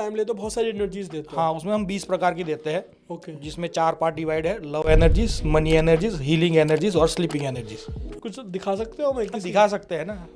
Time लेते हो, बहुत सारी एनर्जीज देते हो। हाँ, उसमें हम 20 प्रकार की देते हैं। ओके, जिसमें 4 पार्ट डिवाइड है: love energies, money energies, healing energies और स्लीपिंग एनर्जीज। कुछ दिखा सकते हो? मैं हम दिखा सकते हैं ना।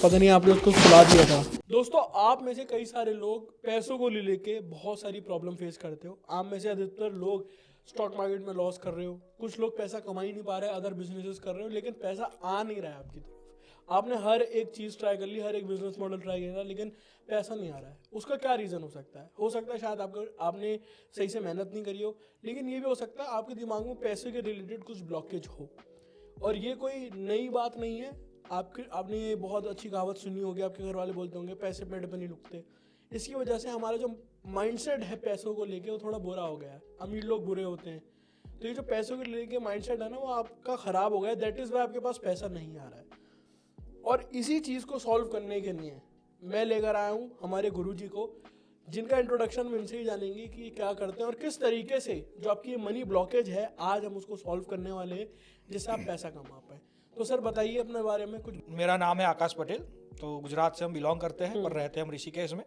पता नहीं आपने उसको सुला दिया था। दोस्तों, आप में से कई सारे लोग पैसों को ले लेके बहुत सारी प्रॉब्लम फेस करते हो। आप में से अधिकतर लोग स्टॉक मार्केट में लॉस कर रहे हो, कुछ लोग पैसा कमा ही नहीं पा रहे, अदर बिजनेसेस कर रहे हो, लेकिन पैसा आ नहीं रहा है आपकी तरफ। आपने हर एक चीज़ ट्राई कर ली, हर एक बिजनेस मॉडल ट्राई किया, लेकिन पैसा नहीं आ रहा है। उसका क्या रीज़न हो सकता है? हो सकता है शायद आपने सही से मेहनत नहीं करी हो, लेकिन ये भी हो सकता है आपके दिमाग में पैसे के रिलेटेड कुछ ब्लॉकेज हो। और ये कोई नई बात नहीं है। आपने ये बहुत अच्छी कहावत सुनी होगी, आपके घर वाले बोलते होंगे पैसे पेड़ पे नहीं रुकते। इसकी वजह से हमारा जो माइंडसेट है पैसों को लेके वो थोड़ा बुरा हो गया है। अमीर लोग बुरे होते हैं, तो ये जो पैसों को लेके माइंडसेट है ना, वो आपका ख़राब हो गया है। दैट इज़ वाई आपके पास पैसा नहीं आ रहा है। और इसी चीज़ को सॉल्व करने के लिए मैं लेकर आया हूँ हमारे गुरुजी को, जिनका इंट्रोडक्शन हम इनसे ही जानेंगे कि क्या करते हैं और किस तरीके से जो आपकी मनी ब्लॉकेज है आज हम उसको सॉल्व करने वाले हैं, जिससे आप पैसा कमा पाए। तो सर बताइए अपने बारे में कुछ। मेरा नाम है आकाश पटेल। तो गुजरात से हम बिलोंग करते हैं, पर रहते हैं हम ऋषिकेश में।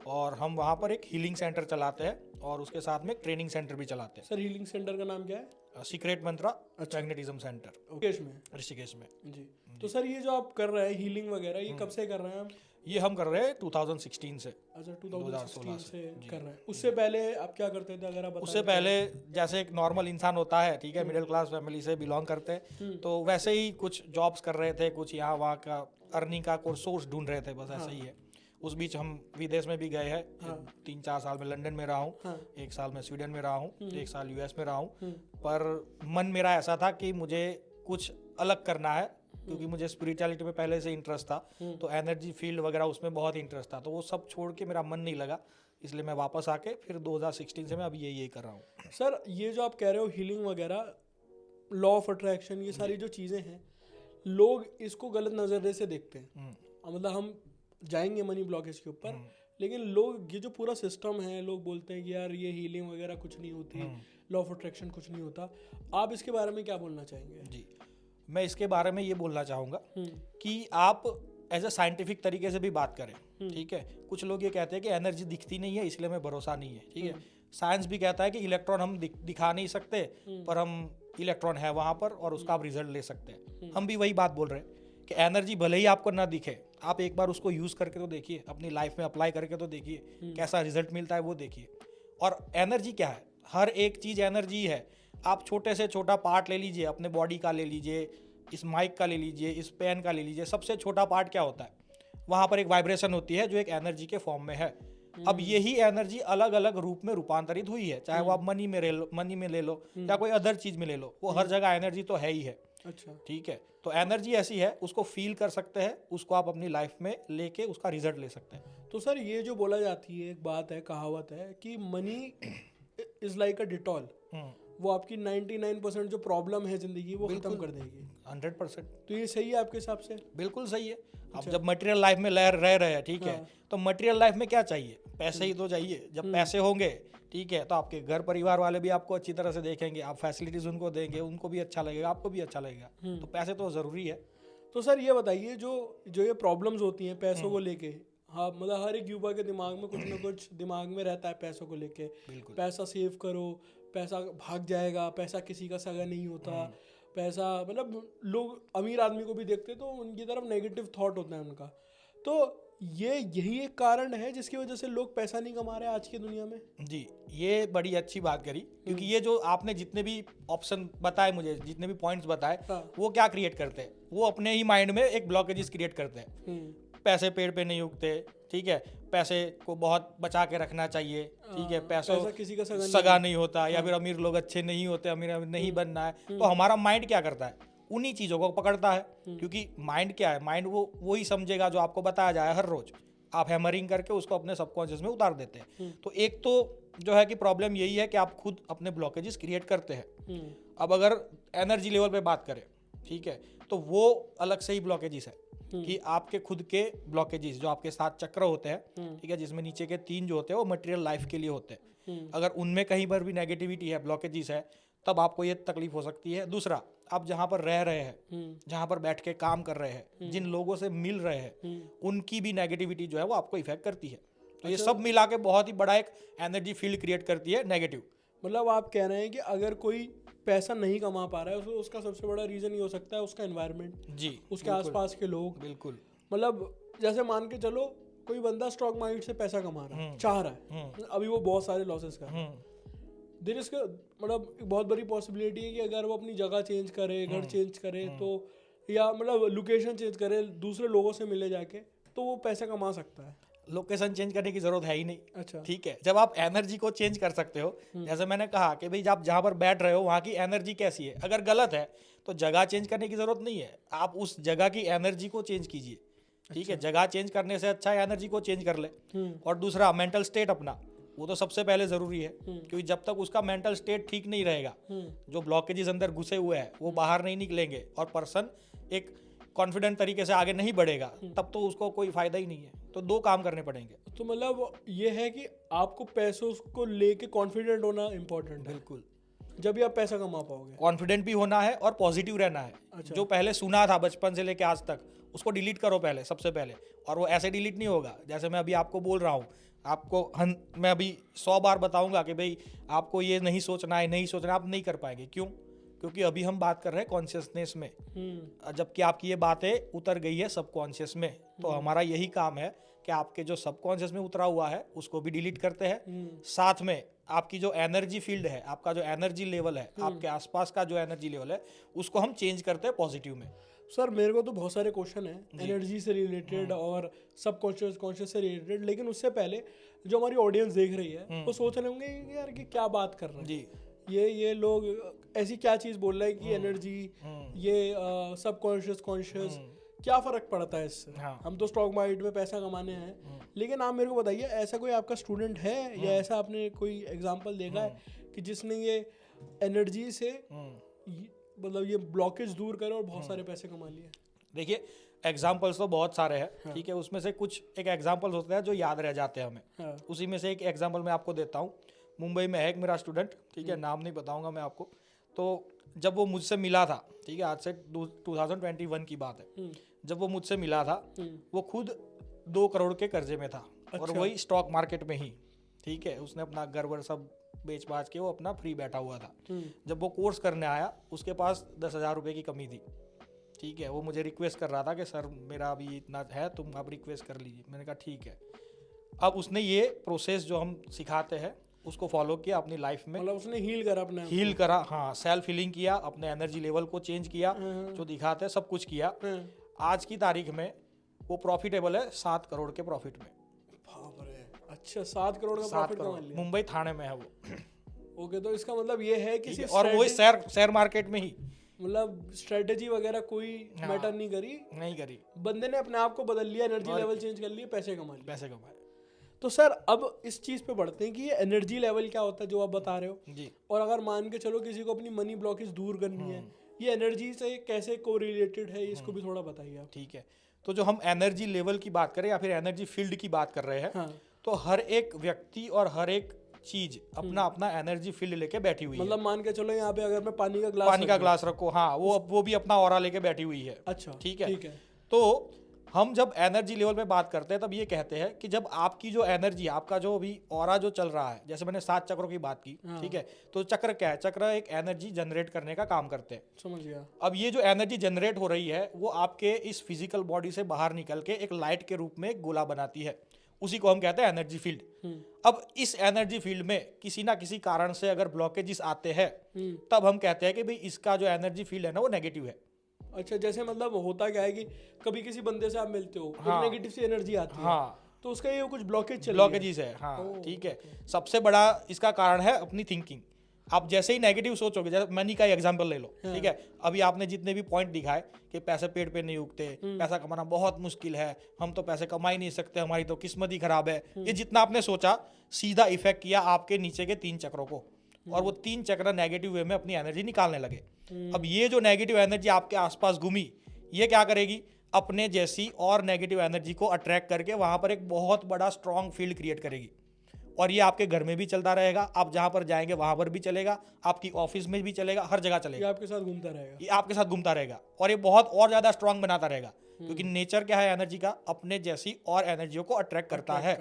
और हम वहाँ पर एक हीलिंग सेंटर चलाते हैं और उसके साथ में एक ट्रेनिंग सेंटर भी चलाते हैं। सर हीलिंग सेंटर का नाम क्या है? सीक्रेट मंत्रा मैग्नेटिज्म सेंटर, ऋषिकेश में जी। तो सर ये जो आप कर रहे हैं हीलिंग वगैरह, ये कब से कर रहे हैं आप? ये हम कर रहे हैं 2016 से। अच्छा, 2016 से कर रहे हैं। उससे पहले आप क्या करते थे, अगर आप बता उससे पहले जैसे एक नॉर्मल इंसान होता है, ठीक है, मिडिल क्लास फैमिली से बिलोंग करते हैं, तो वैसे ही कुछ जॉब्स कर रहे थे, कुछ यहाँ वहाँ का अर्निंग का कोई सोर्स ढूंढ रहे थे, बस ऐसा ही है। उस बीच हम विदेश में भी गए हैं। 3-4 साल में लंदन में रहा हूँ, 1 साल में स्वीडन में रहा हूँ, 1 साल यूएस में रहा हूँ। पर मन मेरा ऐसा था कि मुझे कुछ अलग करना है, क्योंकि मुझे स्पिरिचुअलिटी में पहले से इंटरेस्ट था, तो एनर्जी फील्ड वगैरह उसमें बहुत इंटरेस्ट था। तो वो सब छोड़ के मेरा मन नहीं लगा, इसलिए मैं वापस आके फिर 2016 से मैं अभी यही कर रहा हूँ। सर ये जो आप कह रहे हो हीलिंग वगैरह, लॉ ऑफ अट्रैक्शन, ये सारी जो चीज़ें हैं, लोग इसको गलत नज़रिए से देखते हैं। मतलब हम जाएंगे मनी ब्लॉकेज के ऊपर, लेकिन लोग ये जो पूरा सिस्टम है, लोग बोलते हैं कि यार ये हीलिंग वगैरह कुछ नहीं होती, लॉ ऑफ अट्रैक्शन कुछ नहीं होता। आप इसके बारे में क्या बोलना चाहेंगे? जी, मैं इसके बारे में ये बोलना चाहूँगा कि आप एज अ साइंटिफिक तरीके से भी बात करें, ठीक है। कुछ लोग ये कहते हैं कि एनर्जी दिखती नहीं है इसलिए हमें भरोसा नहीं है, ठीक है। साइंस भी कहता है कि इलेक्ट्रॉन हम दिखा नहीं सकते, पर हम इलेक्ट्रॉन है वहाँ पर और उसका आप रिजल्ट ले सकते हैं। हम भी वही बात बोल रहे हैं कि एनर्जी भले ही आपको ना दिखे, आप एक बार उसको यूज़ करके तो देखिए, अपनी लाइफ में अप्लाई करके तो देखिए, कैसा रिजल्ट मिलता है वो देखिए। और एनर्जी क्या है? हर एक चीज़ एनर्जी है। आप छोटे से छोटा पार्ट ले लीजिए, अपने बॉडी का ले लीजिए, इस माइक का ले लीजिए, इस पेन का ले लीजिए, सबसे छोटा पार्ट क्या होता है? वहाँ पर एक वाइब्रेशन होती है जो एक एनर्जी के फॉर्म में है। अब यही एनर्जी अलग अलग रूप में रूपांतरित हुई है, चाहे वो आप मनी में ले लो या कोई अदर चीज़ में ले लो, वो हर जगह एनर्जी तो है ही है। अच्छा, ठीक है। तो एनर्जी ऐसी है, उसको फील कर सकते हैं, उसको आप अपनी लाइफ में लेके उसका रिजल्ट ले सकते हैं। तो सर ये जो बोला जाती है, एक बात है, कहावत है कि money is like a Dettol, वो आपकी 99% जो प्रॉब्लम है जिंदगी वो खत्म कर देगी। 100%। तो ये सही है आपके हिसाब से? बिल्कुल सही है। अब जब मटेरियल लाइफ में रह रहे हैं, ठीक है, तो मटेरियल लाइफ में क्या चाहिए? पैसे ही तो चाहिए। जब पैसे होंगे, ठीक है, तो आपके घर परिवार वाले भी आपको अच्छी तरह से देखेंगे, आप फैसिलिटीज उनको देंगे, उनको भी अच्छा लगेगा, आपको भी अच्छा लगेगा। तो पैसे तो ज़रूरी है। तो सर ये बताइए, जो ये प्रॉब्लम्स होती हैं पैसों को लेके, हाँ, मतलब हर एक युवा के दिमाग में कुछ ना कुछ दिमाग में रहता है पैसों को लेके। पैसा सेव करो, पैसा भाग जाएगा, पैसा किसी का सगा नहीं होता, पैसा, मतलब लोग अमीर आदमी को भी देखते तो उनकी तरफ नेगेटिव थॉट होता है उनका। तो यही एक कारण है जिसकी वजह से लोग पैसा नहीं कमा रहे आज की दुनिया में। जी, ये बड़ी अच्छी बात करी, क्योंकि ये जो आपने जितने भी ऑप्शन बताए मुझे, जितने भी पॉइंट्स बताए, वो क्या क्रिएट करते हैं? वो अपने ही माइंड में एक ब्लॉकेजेस क्रिएट करते हैं। पैसे पेड़ पे नहीं उगते, ठीक है, पैसे को बहुत बचा के रखना चाहिए, ठीक है, पैसा किसी का सगा नहीं होता, या फिर अमीर लोग अच्छे नहीं होते, अमीर नहीं बनना है। तो हमारा माइंड क्या करता है? उन्हीं चीज़ों को पकड़ता है, क्योंकि माइंड क्या है? माइंड वो ही समझेगा जो आपको बताया जाए हर रोज। आप हैमरिंग करके उसको अपने सबकॉन्शियस में उतार देते हैं। तो एक तो जो है कि प्रॉब्लम यही है कि आप खुद अपने ब्लॉकेजेस क्रिएट करते हैं। अब अगर एनर्जी लेवल पे बात करें, ठीक है, तो वो अलग से ही ब्लॉकेजेस है कि आपके खुद के ब्लॉकेजेस जो आपके 7 चक्र होते हैं, ठीक है, जिसमें नीचे के 3 जो होते हैं वो मटेरियल लाइफ के लिए होते हैं। अगर उनमें कहीं पर भी नेगेटिविटी है, ब्लॉकेजेस है, तब आपको ये तकलीफ हो सकती है। दूसरा, आप जहाँ पर रह रहे हैं, जहाँ पर बैठ के काम कर रहे हैं, जिन लोगों से मिल रहे हैं, उनकी भी नेगेटिविटी जो है वो आपको इफेक्ट करती है। तो ये सब मिला के बहुत ही बड़ा एक एनर्जी फील्ड क्रिएट करती है नेगेटिव। मतलब आप कह रहे हैं कि अगर कोई पैसा नहीं कमा पा रहा है तो उसका सबसे बड़ा रीजन ये हो सकता है उसका एनवायरनमेंट, जी, उसके आसपास के लोग। बिल्कुल। मतलब जैसे मान के चलो कोई बंदा स्टॉक मार्केट से पैसा कमा रहा है, चाह रहा है, अभी वो बहुत सारे लॉसेस कर रहा है, देयर इज मतलब एक बहुत बड़ी पॉसिबिलिटी है कि अगर वो अपनी जगह चेंज करे, घर चेंज करे, तो या मतलब लोकेशन चेंज करे, दूसरे लोगों से मिले जाके, तो वो पैसा कमा सकता है। लोकेशन चेंज करने की जरूरत है ही नहीं। अच्छा, ठीक है, जब आप एनर्जी को चेंज कर सकते हो, जैसे मैंने कहा कि भाई आप जहाँ पर बैठ रहे हो वहाँ की एनर्जी कैसी है, अगर गलत है तो जगह चेंज करने की जरूरत नहीं है, आप उस जगह की एनर्जी को चेंज कीजिए। ठीक है, जगह चेंज करने से अच्छा है एनर्जी को चेंज कर ले। और दूसरा, मेंटल स्टेट अपना, वो तो सबसे पहले जरूरी है, क्योंकि जब तक उसका मेंटल स्टेट ठीक नहीं रहेगा, जो ब्लॉकेजेस अंदर घुसे हुए हैं वो बाहर नहीं निकलेंगे और पर्सन एक कॉन्फिडेंट तरीके से आगे नहीं बढ़ेगा, तब तो उसको कोई फायदा ही नहीं है। तो दो काम करने पड़ेंगे। तो मतलब ये है कि आपको पैसों को लेके कॉन्फिडेंट होना इम्पोर्टेंट है। बिल्कुल, जब भी आप पैसा कमा पाओगे। कॉन्फिडेंट भी होना है और पॉजिटिव रहना है। अच्छा। जो पहले सुना था बचपन से लेके आज तक, उसको डिलीट करो पहले, सबसे पहले। और वो ऐसे डिलीट नहीं होगा जैसे मैं अभी आपको बोल रहा हूँ, आपको मैं अभी 100 बार बताऊंगा कि भाई आपको ये नहीं सोचना है, नहीं सोचना, आप नहीं कर पाएंगे। क्यों? क्योंकि अभी हम बात कर रहे हैं कॉन्शियसनेस में, जबकि आपकी ये बातें उतर गई है सबकॉन्शियस में। तो हमारा यही काम है कि आपके जो सबकॉन्शियस में उतरा हुआ है उसको भी डिलीट करते हैं, साथ में आपकी जो एनर्जी फील्ड है, आपका जो एनर्जी लेवल है, आपके आसपास का जो एनर्जी लेवल है, उसको हम चेंज करते हैं पॉजिटिव में। सर मेरे को तो बहुत सारे क्वेश्चन हैं एनर्जी से रिलेटेड और सबकॉन्शियस कॉन्शियस से रिलेटेड, लेकिन उससे पहले जो हमारी ऑडियंस देख रही है वो सोच रहे होंगे कि यार कि क्या बात कर रहे हैं जी, ये लोग ऐसी क्या चीज़ बोल रहे हैं कि एनर्जी, ये सबकॉन्शियस कॉन्शियस, क्या फ़र्क पड़ता है इससे? हाँ। हम तो स्टॉक मार्केट में पैसा कमाने हैं। लेकिन आप मेरे को बताइए, ऐसा कोई आपका स्टूडेंट है या ऐसा आपने कोई एग्जांपल देखा है कि जिसने ये एनर्जी से मतलब ये ब्लॉकेज दूर करे और बहुत सारे पैसे कमा लिए? देखिए, एग्जाम्पल्स तो बहुत सारे हैं। ठीक है, उसमें से कुछ एक एग्जाम्पल्स होते हैं जो याद रह जाते हैं हमें। उसी में से एक एग्जाम्पल मैं आपको देता हूँ। मुंबई में है एक मेरा स्टूडेंट, ठीक है, नाम नहीं बताऊंगा मैं आपको। तो जब वो मुझसे मिला था, ठीक है, आज से 2021 की बात है, जब वो मुझसे मिला था वो खुद 2 करोड़ के कर्जे में था। और वही स्टॉक मार्केट में ही। ठीक है, उसने अपना घर वर सब बेच बाच के वो अपना फ्री बैठा हुआ था। जब वो कोर्स करने आया उसके पास 10,000 रुपये की कमी थी। ठीक है, वो मुझे रिक्वेस्ट कर रहा था कि सर मेरा अभी इतना है, तुम आप रिक्वेस्ट कर लीजिए। मैंने कहा ठीक है। अब उसने ये प्रोसेस जो हम सिखाते हैं उसको फॉलो किया अपनी लाइफ में। मतलब उसने हील करा अपने हील करा, हाँ, सेल्फ हीलिंग किया, अपने एनर्जी लेवल को चेंज किया, जो दिखाते हैं सब कुछ किया। आज की तारीख में वो प्रॉफिटेबल है 7 करोड़ के प्रॉफिट में। बाप रे, अच्छा 7 करोड़ का प्रॉफिट कमा लिया। मुंबई थाने में है वो। ओके, तो इसका मतलब ये है कि और वही शेयर मार्केट में ही, मतलब स्ट्रेटेजी वगैरह कोई मैटर नहीं करी, बंदे ने अपने आप को बदल लिया, एनर्जी लेवल चेंज कर लिए, पैसे कमाए। तो सर अब इस चीज़ पे बढ़ते हैं कि ये एनर्जी लेवल क्या होता है जो आप बता रहे हो जी। और अगर मान के चलो किसी को अपनी मनी ब्लॉकेज दूर करनी है, ये एनर्जी से कैसे कोरिलेटेड है, इसको भी थोड़ा बताइए आप। ठीक है, तो जो हम एनर्जी लेवल की बात करें या फिर एनर्जी फील्ड की बात कर रहे हैं, तो हर एक व्यक्ति और हर एक चीज अपना अपना एनर्जी फील्ड लेके बैठी हुई है। मतलब मान के चलो यहाँ पे अगर मैं पानी का ग्लास रखो, हाँ, वो भी अपना ऑरा लेके बैठी हुई है। अच्छा, ठीक है। तो हम जब एनर्जी लेवल पे बात करते हैं तब ये कहते हैं कि जब आपकी जो एनर्जी, आपका जो अभी ऑरा जो चल रहा है, जैसे मैंने 7 चक्रों की बात की, ठीक है, तो चक्र क्या है? चक्र एक एनर्जी जनरेट करने का काम करते हैं। समझ गया। अब ये जो एनर्जी जनरेट हो रही है वो आपके इस फिजिकल बॉडी से बाहर निकल के एक लाइट के रूप में एक गोला बनाती है, उसी को हम कहते हैं एनर्जी फील्ड। अब इस एनर्जी फील्ड में किसी ना किसी कारण से अगर ब्लॉकेजेस आते हैं तब हम कहते हैं कि भाई इसका जो एनर्जी फील्ड है ना वो नेगेटिव है। अच्छा, जैसे मतलब होता क्या है कि कभी किसी बंदे से आप मिलते हो, हाँ, नेगेटिव सी एनर्जी आती है, हाँ, तो उसका ये कुछ ब्लॉकेजेस है। हाँ, ठीक है। सबसे बड़ा इसका कारण है अपनी थिंकिंग। आप जैसे ही नेगेटिव सोचोगे, जैसे मनी का एग्जांपल ले लो, ठीक है, अभी आपने जितने भी पॉइंट दिखाए कि पैसे पेड़ पे नहीं उगते, पैसा कमाना बहुत मुश्किल है, हम तो पैसे कमा ही नहीं सकते, हमारी तो किस्मत ही खराब है, ये जितना आपने सोचा सीधा इफेक्ट किया आपके नीचे के 3 चक्रों को, और वो 3 चक्र नेगेटिव वे में अपनी एनर्जी निकालने लगे। अब ये जो नेगेटिव एनर्जी आपके आसपास घूमी, ये क्या करेगी? अपने जैसी और नेगेटिव एनर्जी को अट्रैक्ट करके वहां पर एक बहुत बड़ा स्ट्रॉन्ग फील्ड क्रिएट करेगी, और ये आपके घर में भी चलता रहेगा, आप जहाँ पर जाएंगे वहाँ पर भी चलेगा, आपकी ऑफिस में भी चलेगा, हर जगह ये चलेगा, आपके साथ घूमता रहेगा। ये आपके साथ घूमता रहेगा और ये बहुत और ज़्यादा स्ट्रांग बनाता रहेगा, क्योंकि नेचर क्या है एनर्जी का, अपने जैसी और एनर्जियों को अट्रैक्ट करता है।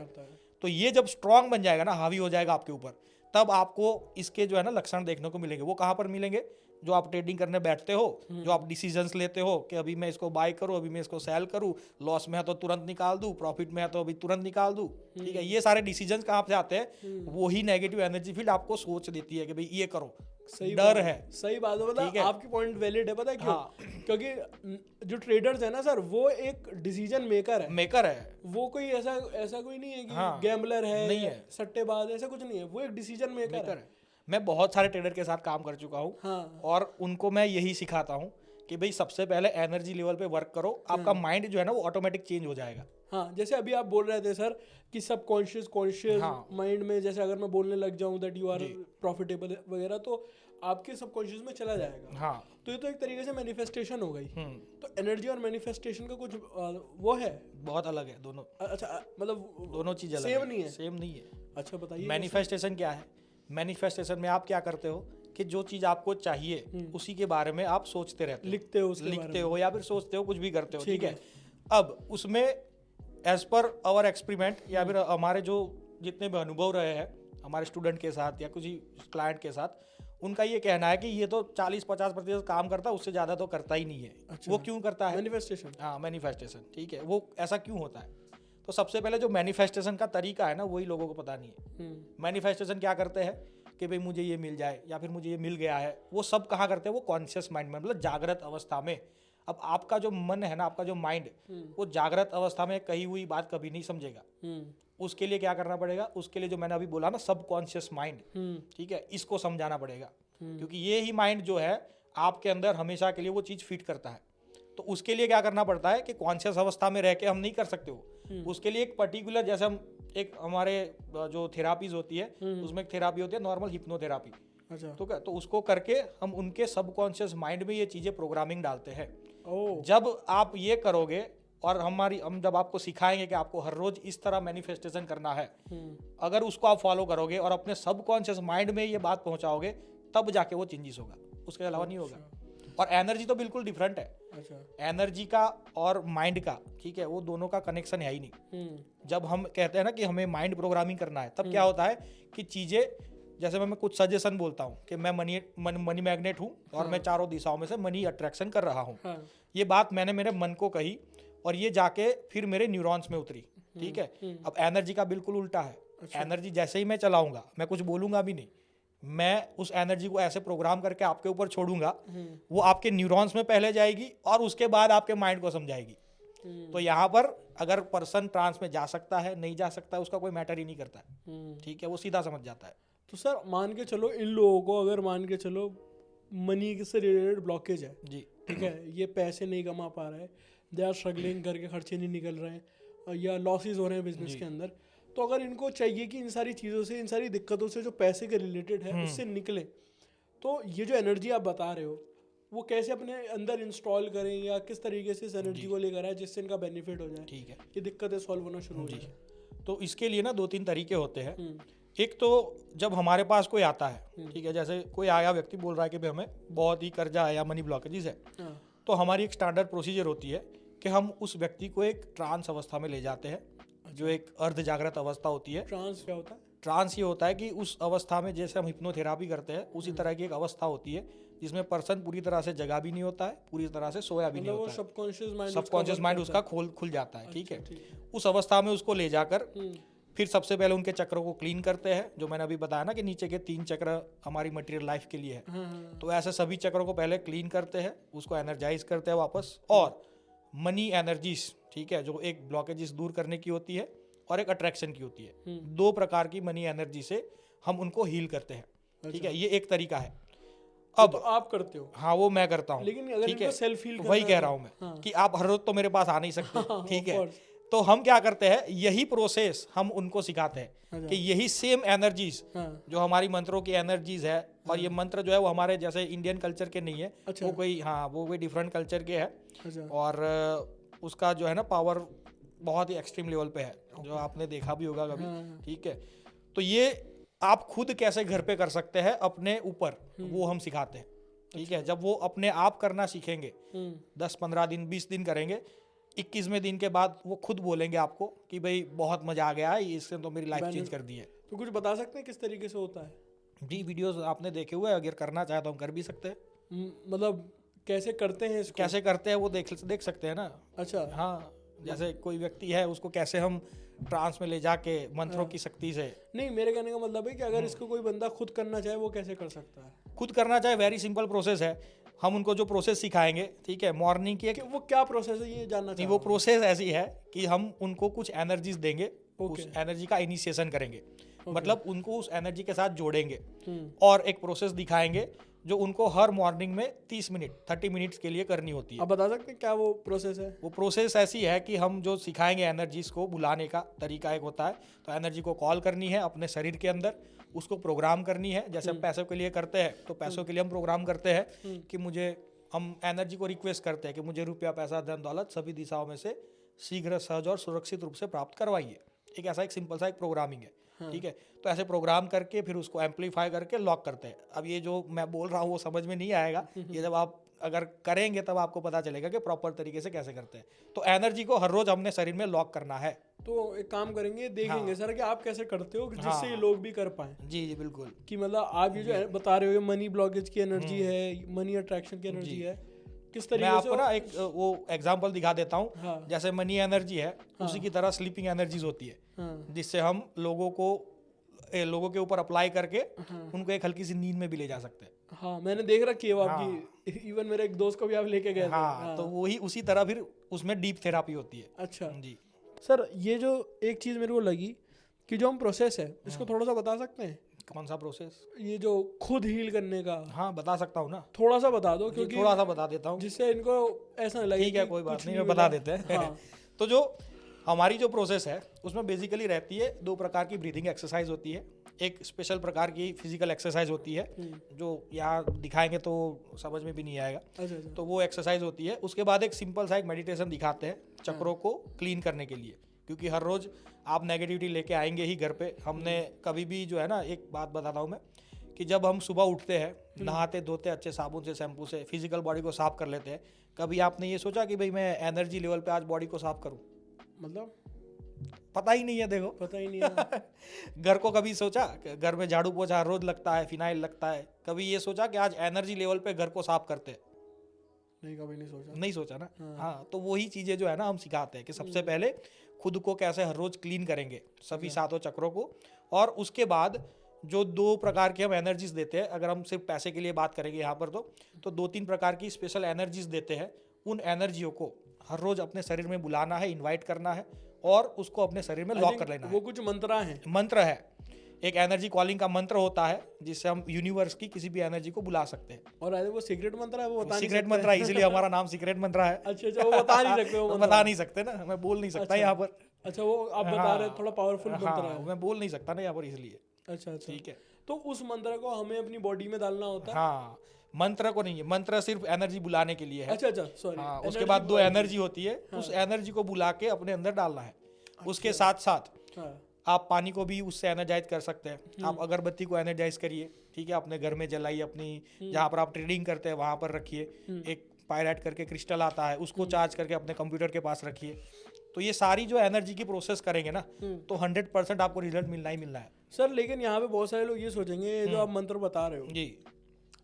तो ये जब स्ट्रांग बन जाएगा ना, हावी हो जाएगा आपके ऊपर, तब आपको इसके जो है ना लक्षण देखने को मिलेंगे। वो कहाँ पर मिलेंगे? जो आप ट्रेडिंग करने बैठते हो, जो आप डिसीजंस लेते हो कि अभी मैं इसको बाय करूं, अभी मैं इसको सेल करूं, लॉस में है तो तुरंत निकाल दूं, प्रॉफिट में है तो अभी तुरंत निकाल दूं, ठीक है। ये सारे डिसीजंस कहाँ से आते हैं? वही नेगेटिव एनर्जी फील्ड आपको सोच देती है कि भाई ये करो, सही डर है। सही बात है, ठीक मतलब है। आपकी पॉइंट वैलिड है, पता है क्यों? हाँ। क्योंकि जो ट्रेडर्स है ना सर, वो एक डिसीजन मेकर है। वो कोई ऐसा कोई नहीं है कि हाँ, गैम्बलर है, नहीं है, सट्टेबाज, ऐसा कुछ नहीं है। वो एक डिसीजन मेकर है। मैं बहुत सारे ट्रेडर के साथ काम कर चुका हूँ, हाँ। और उनको मैं यही सिखाता हूँ कि भाई सबसे पहले एनर्जी लेवल पे वर्क करो, आपका माइंड जो है ना वो ऑटोमेटिक चेंज हो जाएगा। हाँ, जैसे अभी आप बोल रहे थे सर कि सब कॉन्शियस हाँ। माइंड में, जैसे अगर मैं बोलने लग जाऊं दैट यू आर प्रॉफिटेबल वगैरह, तो आपके सबकॉन्शियस में चला जाएगा। हाँ। तो ये तो एक तरीके से मैनिफेस्टेशन हो गई। तो एनर्जी और मैनिफेस्टेशन का कुछ वो है, बहुत अलग है दोनों। अच्छा, मतलब दोनों चीजें अलग सेम नहीं है। सेम नहीं है। अच्छा, बताइए। मैनिफेस्टेशन क्या है? मैनिफेस्टेशन में आप क्या करते हो कि जो चीज आपको चाहिए उसी के बारे में आप सोचते रहते हो, लिखते हो, उसके लिखते हो या फिर सोचते हो, कुछ भी करते हो, ठीक ठीक है। अब उसमें एज पर आवर एक्सपेरिमेंट या फिर हमारे जो जितने भी अनुभव रहे हैं हमारे स्टूडेंट के साथ या किसी क्लाइंट के साथ, उनका ये कहना है कि ये तो 40-50% काम करता है, उससे ज़्यादा तो करता ही नहीं है। अच्छा। वो क्यों करता है? मैनिफेस्टेशन। हाँ, मैनिफेस्टेशन, ठीक है। वो ऐसा क्यों होता है? तो सबसे पहले जो मैनिफेस्टेशन का तरीका है ना, वही लोगों को पता नहीं है। मैनिफेस्टेशन क्या करते हैं कि भाई मुझे ये मिल जाए या फिर मुझे ये मिल गया है, वो सब कहाँ करते हैं? वो कॉन्शियस माइंड में, मतलब जागृत अवस्था में। अब आपका जो मन है ना, आपका जो माइंड, वो जागृत अवस्था में कही हुई बात कभी नहीं समझेगा। उसके लिए क्या करना पड़ेगा? उसके लिए जो मैंने अभी बोला ना, सबकॉन्शियस माइंड, ठीक है, इसको समझाना पड़ेगा, क्योंकि ये ही माइंड जो है आपके अंदर हमेशा के लिए वो चीज़ फिट करता है। तो उसके लिए क्या करना पड़ता है कि कॉन्शियस अवस्था में रह के हम नहीं कर सकते वो। उसके लिए एक पर्टिकुलर, जैसे हम एक हमारे जो थेरापीज होती है उसमें एक थेरापी होती है नॉर्मल हिप्नोथेरापी। अच्छा। तो क्या, तो उसको करके हम उनके सबकॉन्शियस माइंड में ये चीज़ें प्रोग्रामिंग डालते हैं। ओह। जब आप ये करोगे और हम जब आपको सिखाएंगे कि आपको हर रोज इस तरह मैनिफेस्टेशन करना है, अगर उसको आप फॉलो करोगे और अपने सबकॉन्शियस माइंड में ये बात पहुंचाओगे, तब जाके वो चेंजेस होगा, उसके अलावा नहीं होगा। और एनर्जी तो बिल्कुल डिफरेंट है। अच्छा। एनर्जी का और माइंड का, ठीक है, वो दोनों का कनेक्शन है ही नहीं। जब हम कहते हैं ना कि हमें माइंड प्रोग्रामिंग करना है, तब क्या होता है कि चीज़ें, जैसे मैं कुछ सजेशन बोलता हूँ कि मैं मनी मैग्नेट हूँ और मैं चारों दिशाओं में से मनी अट्रैक्शन कर रहा हूँ। ये बात मैंने मेरे मन को कही और ये जाके फिर मेरे न्यूरॉन्स में उतरी, ठीक है। अब एनर्जी का बिल्कुल उल्टा है। एनर्जी जैसे ही मैं चलाऊंगा, मैं कुछ बोलूंगा भी नहीं, मैं उस एनर्जी को ऐसे प्रोग्राम करके आपके ऊपर छोड़ूंगा, वो आपके न्यूरॉन्स में पहले जाएगी और उसके बाद आपके माइंड को समझाएगी। तो यहाँ पर अगर पर्सन ट्रांस में जा सकता है, नहीं जा सकता है, उसका कोई मैटर ही नहीं करता है, ठीक है, वो सीधा समझ जाता है। तो सर मान के चलो इन लोगों को, अगर मान के चलो मनी से रिलेटेड ब्लॉकेज है जी, ठीक है, ये पैसे नहीं कमा पा रहे, दे आर स्ट्रगलिंग, घर के खर्चे नहीं निकल रहे हैं या लॉसेस हो रहे हैं बिजनेस के अंदर, तो अगर इनको चाहिए कि इन सारी चीज़ों से, इन सारी दिक्कतों से जो पैसे के रिलेटेड है उससे निकले, तो ये जो एनर्जी आप बता रहे हो वो कैसे अपने अंदर इंस्टॉल करें या किस तरीके से इस एनर्जी को लेकर आए जिससे इनका बेनिफिट हो जाए, ठीक है, ये दिक्कतें सॉल्व होना शुरू हो जाए? तो इसके लिए ना 2-3 तरीके होते हैं। एक तो जब हमारे पास कोई आता है, ठीक है, जैसे कोई आया व्यक्ति बोल रहा है कि भाई हमें बहुत ही कर्जा है या मनी ब्लॉकेजेस है, तो हमारी एक स्टैंडर्ड प्रोसीजर होती है कि हम उस व्यक्ति को एक ट्रांस अवस्था में ले जाते हैं, जो एक अर्ध जागृत अवस्था होती है। ट्रांस क्या होता है? ट्रांस ये होता है कि उस अवस्था में जैसे हम हिप्नोथेरापी करते हैं उसी तरह की एक अवस्था होती है जिसमें पर्सन पूरी तरह से जगा भी नहीं होता है, पूरी तरह से सोया भी नहीं होता है, सबकॉन्शियस माइंड उसका खुल जाता है, ठीक है। उस अवस्था में उसको ले जाकर फिर सबसे पहले उनके चक्रों को क्लीन करते हैं, जो मैंने अभी बताया ना कि नीचे के 3 चक्र हमारी मटेरियल लाइफ के लिए है, तो ऐसे सभी चक्रों को पहले क्लीन करते हैं, उसको एनर्जाइज करते हैं वापस, और मनी एनर्जीज, ठीक है, जो एक ब्लॉकेजेस दूर करने की होती है और एक अट्रैक्शन की होती है, 2 प्रकार की मनी एनर्जी से हम उनको हील करते हैं, ठीक है, ये एक तरीका है। अब तो आप करते हो? हाँ, वो मैं करता हूँ, लेकिन अगर ठीक है, सेल्फ हील वही कह रहा हूँ मैं कि आप हर रोज तो मेरे पास आ नहीं सकते, ठीक है। तो हम क्या करते हैं, यही प्रोसेस हम उनको सिखाते हैं कि यही सेम एनर्जीज जो हमारी मंत्रों की एनर्जीज है, और ये मंत्र जो है वो हमारे जैसे इंडियन कल्चर के नहीं है, वो कोई डिफरेंट कल्चर के है, और उसका जो है ना पावर बहुत ही एक्सट्रीम लेवल पे है, जो आपने देखा भी होगा कभी, ठीक है। तो ये आप खुद कैसे घर पे कर सकते हैं अपने ऊपर, वो हम सिखाते हैं, ठीक है। जब वो अपने आप करना सीखेंगे, 10-15 दिन 20 दिन करेंगे, 21वें दिन के बाद वो खुद बोलेंगे आपको कि भाई बहुत मजा आ गया है, इसने तो मेरी लाइफ चेंज कर दी है। तो कुछ बता सकते हैं किस तरीके से होता है? जी, वीडियोस आपने देखे हुए हैं, अगर करना चाहे तो हम कर भी सकते हैं। मतलब कैसे करते हैं इसको? कैसे करते हैं वो देख सकते हैं ना। अच्छा, हाँ, जैसे कोई व्यक्ति है उसको कैसे हम ट्रांस में ले जाके मंत्रों की शक्ति से। नहीं, मेरे कहने का मतलब है कि अगर इसको कोई बंदा खुद करना चाहे वो कैसे कर सकता है? खुद करना चाहे, वेरी सिंपल प्रोसेस है। हम उनको जो प्रोसेस सिखाएंगे, ठीक है, मॉर्निंग की एक, वो क्या प्रोसेस है ये जानना नहीं, चाहिए। वो प्रोसेस ऐसी है कि हम उनको कुछ एनर्जीज देंगे, उस एनर्जी का इनिशिएशन करेंगे, मतलब उनको उस एनर्जी के साथ जोड़ेंगे, और एक प्रोसेस दिखाएंगे जो उनको हर मॉर्निंग में 30 मिनट 30 मिनट्स के लिए करनी होती है। आप बता सकते हैं क्या वो प्रोसेस है? वो प्रोसेस ऐसी है कि हम जो सिखाएंगे, एनर्जीज को बुलाने का तरीका एक होता है। तो एनर्जी को कॉल करनी है अपने शरीर के अंदर, उसको प्रोग्राम करनी है। जैसे हम पैसों के लिए करते हैं, तो पैसों के लिए हम प्रोग्राम करते हैं कि मुझे, हम एनर्जी को रिक्वेस्ट करते हैं कि मुझे रुपया, पैसा, धन दौलत सभी दिशाओं में से शीघ्र, सहज और सुरक्षित रूप से प्राप्त करवाइए। एक ऐसा एक सिंपल सा एक प्रोग्रामिंग है, ठीक है। तो ऐसे प्रोग्राम करके फिर उसको एम्पलीफाई करके लॉक करते हैं। अब ये जो मैं बोल रहा हूँ वो समझ में नहीं आएगा, ये जब आप अगर करेंगे तब आपको पता चलेगा कि प्रॉपर तरीके से कैसे करते हैं। तो एनर्जी को हर रोज हमने शरीर में लॉक करना है। तो एक काम करेंगे, देखेंगे सर कि आप कैसे करते हो जिससे ये हाँ। लोग भी कर पाए। जी जी बिल्कुल। कि मतलब आप ये जो बता रहे हो, मनी ब्लॉकेज की एनर्जी है, मनी अट्रैक्शन की एनर्जी है, किस मैं तरीके से? आपको ना एक वो एग्जांपल दिखा देता हूँ। हाँ। जैसे मनी एनर्जी है, उसी की तरह स्लीपिंग एनर्जीज होती है, हाँ। जिससे हम लोगों के ऊपर अप्लाई करके उनको एक हल्की सी नींद में भी ले जा सकते हैं। हाँ, मैंने देख रखी है वो आपकी, इवन मेरे एक दोस्त को भी आप लेके गए थे। हाँ, तो वही उसी तरह फिर उसमें डीप थेरापी होती है। अच्छा जी सर, ये जो एक चीज़ मेरे को लगी कि जो हम प्रोसेस है इसको थोड़ा सा बता सकते हैं? कौन सा प्रोसेस? ये जो खुद हील करने का, हाँ, बता सकता हूँ ना, थोड़ा सा बता दो, क्योंकि थोड़ा सा बता देता हूँ, जिससे इनको ऐसा नहीं लगे। ठीक है, कोई बात नहीं, मैं बता देते हैं। हाँ। तो जो हमारी जो प्रोसेस है उसमें बेसिकली रहती है, 2 प्रकार की ब्रीदिंग एक्सरसाइज होती है। एक स्पेशल प्रकार की फिजिकल एक्सरसाइज होती है, जो यहाँ दिखाएंगे तो समझ में भी नहीं आएगा। अच्छा। तो वो एक्सरसाइज होती है। उसके बाद एक सिंपल सा एक मेडिटेशन दिखाते हैं चक्रों को क्लीन करने के लिए, क्योंकि हर रोज आप नेगेटिविटी लेके आएंगे ही घर पे। हमने कभी भी जो है ना, एक बात बताता हूँ मैं, कि जब हम सुबह उठते हैं, नहाते धोते अच्छे साबुन से, शैम्पू से फिजिकल बॉडी को साफ कर लेते हैं, कभी आपने ये सोचा कि भाई मैं एनर्जी लेवल पे आज बॉडी को साफ करूँ? मतलब पता ही नहीं है, देखो पता ही नहीं है। घर को कभी सोचा? घर में झाड़ू पोछा हर रोज लगता है, फिनाइल लगता है, कभी ये सोचा कि आज एनर्जी लेवल पे घर को साफ करते हैं? नहीं, कभी नहीं सोचा। नहीं सोचा ना। हाँ, तो वही चीजें जो है ना हम सिखाते हैं कि सबसे पहले खुद को कैसे हर रोज क्लीन करेंगे, सभी 7 चक्रों को। और उसके बाद जो 2 प्रकार की हम एनर्जीज देते हैं, अगर हम सिर्फ पैसे के लिए बात करेंगे यहाँ पर, तो 2-3 प्रकार की स्पेशल एनर्जीज देते हैं। उन एनर्जियों को हर रोज अपने शरीर में बुलाना है, इन्वाइट करना है, और उसको अपने शरीर में लॉक कर लेना है। वो कुछ मंत्र हैं। मंत्र है, एक एनर्जी कॉलिंग का मंत्र होता है, जिससे हम यूनिवर्स की किसी भी एनर्जी को बुला सकते हैं। और अरे वो सीक्रेट मंत्र है, वो बता नहीं सीक्रेट सकते? मंत्र है, इसलिए हमारा नाम सीक्रेट मंत्र है। अच्छा, वो बता नहीं सकते? वो बता नहीं सकते ना, मैं बोल नहीं सकता यहाँ पर। अच्छा, वो आप बता रहे थोड़ा पावरफुल मंत्र है। मैं बोल नहीं सकता ना यहाँ पर, इसलिए। अच्छा, ठीक है। तो उस मंत्र को हमें अपनी बॉडी में डालना होता है? हाँ, मंत्र को नहीं है, मंत्र सिर्फ एनर्जी बुलाने के लिए है। अच्छा, सॉरी। हाँ, उसके बाद 2 एनर्जी होती है, उस एनर्जी को बुला के अपने अंदर डालना है। उसके साथ साथ आप पानी को भी उससे एनर्जाइज कर सकते हैं। आप अगरबत्ती को एनर्जाइज करिए, ठीक है, अपने घर में जलाइए, अपनी जहाँ पर आप ट्रेडिंग करते हैं वहाँ पर रखिए। एक पायराइट करके क्रिस्टल आता है, उसको चार्ज करके अपने कंप्यूटर के पास रखिए। तो ये सारी जो एनर्जी की प्रोसेस करेंगे ना, तो 100% आपको रिजल्ट मिलना ही मिलना है। सर, लेकिन यहाँ पे बहुत सारे लोग ये सोचेंगे, जो आप मंत्र बता रहे हो जी,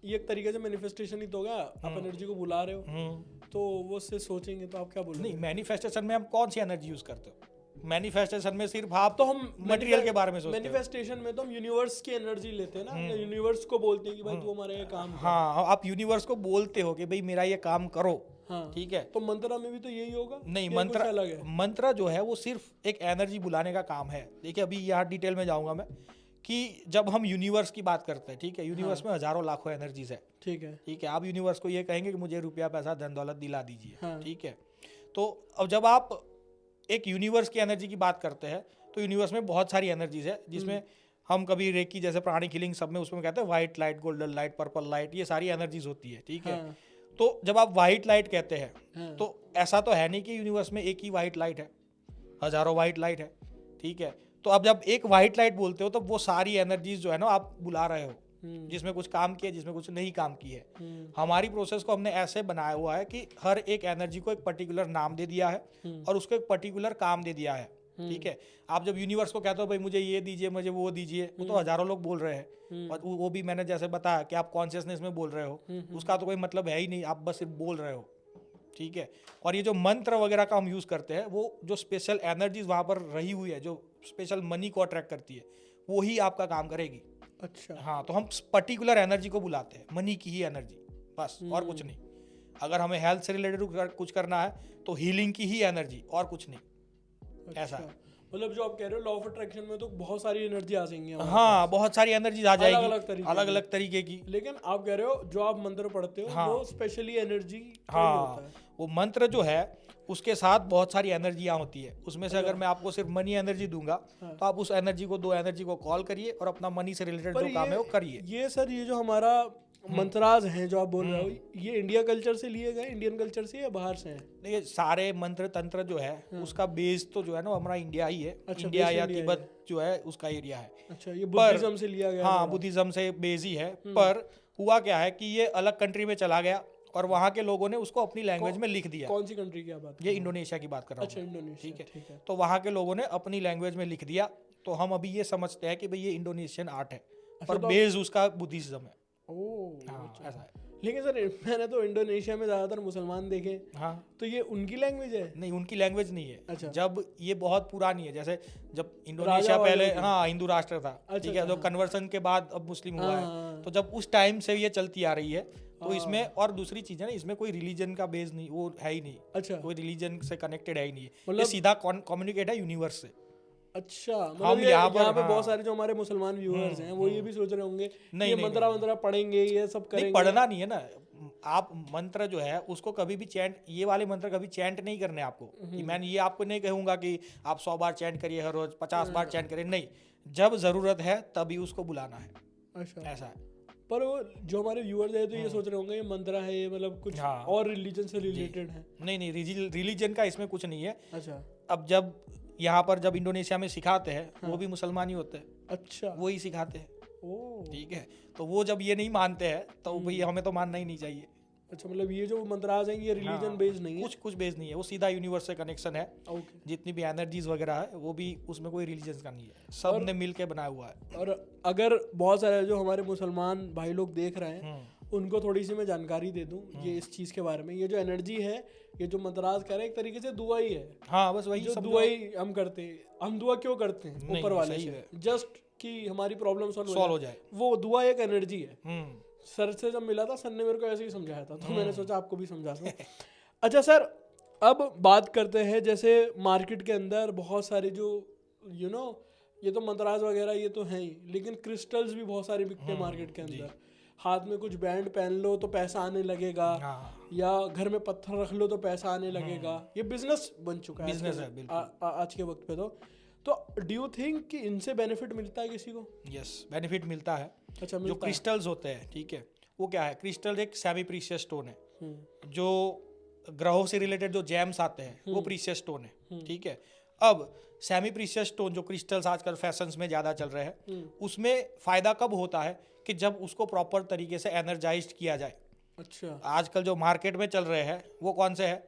ये एक तरीके से मैनिफेस्टेशन ही तो होगा, आप एनर्जी को बुला रहे हो, तो वो उससे सोचेंगे, तो आप क्या बोलोगे? नहीं, मैनिफेस्टेशन में हम कौन सी एनर्जी यूज करते हो? मैनिफेस्टेशन में सिर्फ आप तो हम मटेरियल के बारे में सोचते हैं। मैनिफेस्टेशन में तो हम यूनिवर्स की एनर्जी लेते हैं ना, यूनिवर्स को बोलते हैं कि भाई तू हमारा ये काम कर। हाँ, आप यूनिवर्स को बोलते हो कि भाई मेरा ये काम करो। हाँ, ठीक है। तो मंत्र में भी तो यही होगा? नहीं, या कुछ अलग है? मंत्र जो है वो सिर्फ एक एनर्जी बुलाने का काम है। देखिए, अभी यहाँ डिटेल में जाऊंगा मैं, कि जब हम यूनिवर्स की बात करते हैं, ठीक है, यूनिवर्स में हजारों लाखों एनर्जीज है। ठीक है। ठीक है, आप यूनिवर्स को ये कहेंगे कि मुझे रुपया, पैसा, धन दौलत दिला दीजिए। हाँ। ठीक है। तो अब जब आप एक यूनिवर्स की एनर्जी की बात करते हैं, तो यूनिवर्स में बहुत सारी एनर्जीज है, जिसमें हम कभी रेकी जैसे प्राणी हीलिंग सब में उसमें कहते हैं white light, golden light, purple light, ये सारी एनर्जीज होती है। ठीक है। तो जब आप व्हाइट लाइट कहते हैं, तो ऐसा तो है नहीं कि यूनिवर्स में एक ही व्हाइट लाइट है, हजारों व्हाइट लाइट है। ठीक है। तो अब जब एक व्हाइट लाइट बोलते हो तो वो सारी एनर्जीज जो है ना आप बुला रहे हो, जिसमें कुछ काम किया, जिसमें कुछ नहीं काम की है। हमारी प्रोसेस को हमने ऐसे बनाया हुआ है कि हर एक एनर्जी को एक पर्टिकुलर नाम दे दिया है और उसको एक पर्टिकुलर काम दे दिया है, ठीक है। आप जब यूनिवर्स को कहते हो भाई मुझे ये दीजिए, मुझे वो दीजिए, वो तो हजारों लोग बोल रहे हैं, और वो भी मैंने जैसे बताया कि आप कॉन्शियसनेस में बोल रहे हो, उसका तो कोई मतलब है ही नहीं, आप बस सिर्फ बोल रहे हो, ठीक है। और ये जो मंत्र वगैरह का हम यूज़ करते हैं, वो जो स्पेशल एनर्जीज वहाँ पर रही हुई है, जो स्पेशल मनी को अट्रैक्ट करती है, वो ही आपका काम करेगी। अच्छा, हाँ, तो हम पर्टिकुलर एनर्जी को बुलाते हैं, मनी की ही एनर्जी, बस, और कुछ नहीं। अगर हमें हेल्थ से रिलेटेड कुछ करना है तो हीलिंग की ही एनर्जी, और कुछ नहीं। ऐसा है। मतलब जो आप कह रहे हो लॉ ऑफ अट्रैक्शन में तो बहुत सारी एनर्जी आ जाएंगी हमारे हाँ, बहुत सारी एनर्जीज आ जाएगी अलग अलग तरीके की। लेकिन आप कह रहे हो जो आप मंत्र पढ़ते हो हाँ, वो स्पेशली एनर्जी हाँ, वो मंत्र जो है उसके साथ बहुत सारी एनर्जियाँ होती है। उसमें से अगर मैं आपको सिर्फ मनी एनर्जी दूंगा तो आप उस एनर्जी को, दो एनर्जी को कॉल करिए और अपना मनी से रिलेटेड जो काम है वो करिए। ये सर, ये जो हमारा मंत्राज हैं जो आप बोल रहे हो, ये इंडिया कल्चर से लिए गए, इंडियन कल्चर से या बाहर से हैं? देखिए, सारे मंत्र तंत्र जो है उसका बेस तो जो है ना हमारा इंडिया ही है। अच्छा, इंडिया बेस या इंडिया तिब्बत जो है उसका एरिया है। अच्छा, ये बुद्धिज्म से लिया गया? हाँ, बुद्धिज्म से बेस ही है। पर हुआ क्या है कि ये अलग कंट्री में चला गया और वहाँ के लोगों ने उसको अपनी लैंग्वेज में लिख दिया। कौन सी कंट्री की बात? ये इंडोनेशिया की बात कर रहा हूँ। अच्छा, इंडोनेशिया, ठीक है। तो वहाँ के लोगों ने अपनी लैंग्वेज में लिख दिया, तो हम अभी ये समझते हैं कि भाई ये इंडोनेशियन आर्ट है, पर बेस उसका बुद्धिज्म है। ओह, हाँ, ऐसा है। लेकिन सर मैंने तो इंडोनेशिया में ज्यादातर मुसलमान देखे। हाँ, तो ये उनकी लैंग्वेज है? नहीं, उनकी लैंग्वेज नहीं है। अच्छा। जब ये बहुत पुरानी है, जैसे जब इंडोनेशिया पहले हाँ हिंदू राष्ट्र था, ठीक है, जो कन्वर्सन के बाद अब मुस्लिम हुआ है, तो जब उस टाइम से ये चलती आ रही है, तो इसमें और दूसरी चीज है ना, इसमें कोई रिलीजन का बेस नहीं, वो है ही नहीं। अच्छा, कोई रिलीजन से कनेक्टेड है ही नहीं, ये सीधा कम्युनिकेट है यूनिवर्स से। अच्छा, मतलब यहाँ पे बहुत सारे जो हमारे मुसलमान व्यूअर्स हैं वो ये भी सोच रहे होंगे ये मंत्र पढ़ेंगे, ये सब करेंगे। नहीं, पढ़ना नहीं है ना। आप मंत्र जो है उसको कभी भी चैंट, ये वाले मंत्र कभी चैंट नहीं करने आपको। कि मैं ये आपको नहीं कहूंगा कि आप 100 बार चैंट करिए हर रोज, 50 बार चैंट करिए, नहीं, जब जरूरत है तभी उसको बुलाना है। अच्छा, ऐसा है। पर वो जो हमारे व्यूअर्स है तो ये सोच रहे होंगे ये मंत्र है, ये मतलब कुछ और रिलीजन से रिलेटेड है। नहीं, रिलीजन का इसमें कुछ नहीं है। अच्छा, अब जब यहाँ पर जब इंडोनेशिया में सिखाते हैं वो भी मुसलमान ही होते हैं। अच्छा, वो ही सिखाते हैं। ओह, ठीक है, तो वो जब ये नहीं मानते हैं तो भाई हमें तो मानना ही नहीं चाहिए। अच्छा, मतलब ये जो मंत्राज हैं ये रिलीजन बेस्ड नहीं है? कुछ बेस नहीं है, वो सीधा यूनिवर्स से कनेक्शन है। ओके। जितनी भी एनर्जीज वगैरह है वो भी उसमें कोई रिलीजन का नहीं है, सब ने मिल के बनाया हुआ है। और अगर बहुत सारे जो हमारे मुसलमान भाई लोग देख रहे हैं उनको थोड़ी सी मैं जानकारी दे दूं ये इस चीज़ के बारे में, ये जो एनर्जी है, ये जो मंत्राज कह रहे हैं, एक तरीके से दुआ ही है। हाँ, बस वही जो दुआ ही हम करते हैं। हम दुआ क्यों करते हैं? ऊपर वाले से, जस्ट कि हमारी प्रॉब्लम सॉल्व हो जाए। वो दुआ एक एनर्जी है। सर से जब मिला था, सर ने मेरे को ऐसे ही समझाया था, तो मैंने सोचा आपको भी समझा दूं। अच्छा सर, अब बात करते हैं, जैसे मार्केट के अंदर बहुत सारे जो ये तो मंत्राज वगैरह ये तो हैं ही, लेकिन क्रिस्टल्स भी बहुत सारे बिकते हैं मार्केट के अंदर। हाथ में कुछ बैंड पहन लो तो पैसा आने लगेगा, या घर में पत्थर रख लो तो पैसा आने लगेगा। ये बिजनेस बन चुका है, बिजनेस है बिल्कुल आज के वक्त पे। तो डू यू थिंक कि इनसे बेनिफिट मिलता है किसी को? यस, बेनिफिट मिलता है। अच्छा, जो क्रिस्टल्स होते हैं, ठीक है, वो क्या है, क्रिस्टल एक सेमी प्रीशियस स्टोन है। जो ग्रहों से रिलेटेड जो जेम्स आते हैं वो प्रीशियस स्टोन है, ठीक है। अब सेमी प्रीशियस स्टोन जो क्रिस्टल्स आजकल फैशंस में ज़्यादा चल रहे हैं, उसमें फ़ायदा कब होता है कि जब उसको प्रॉपर तरीके से एनर्जाइज्ड किया जाए। अच्छा, आजकल जो मार्केट में चल रहे हैं वो कौन से हैं?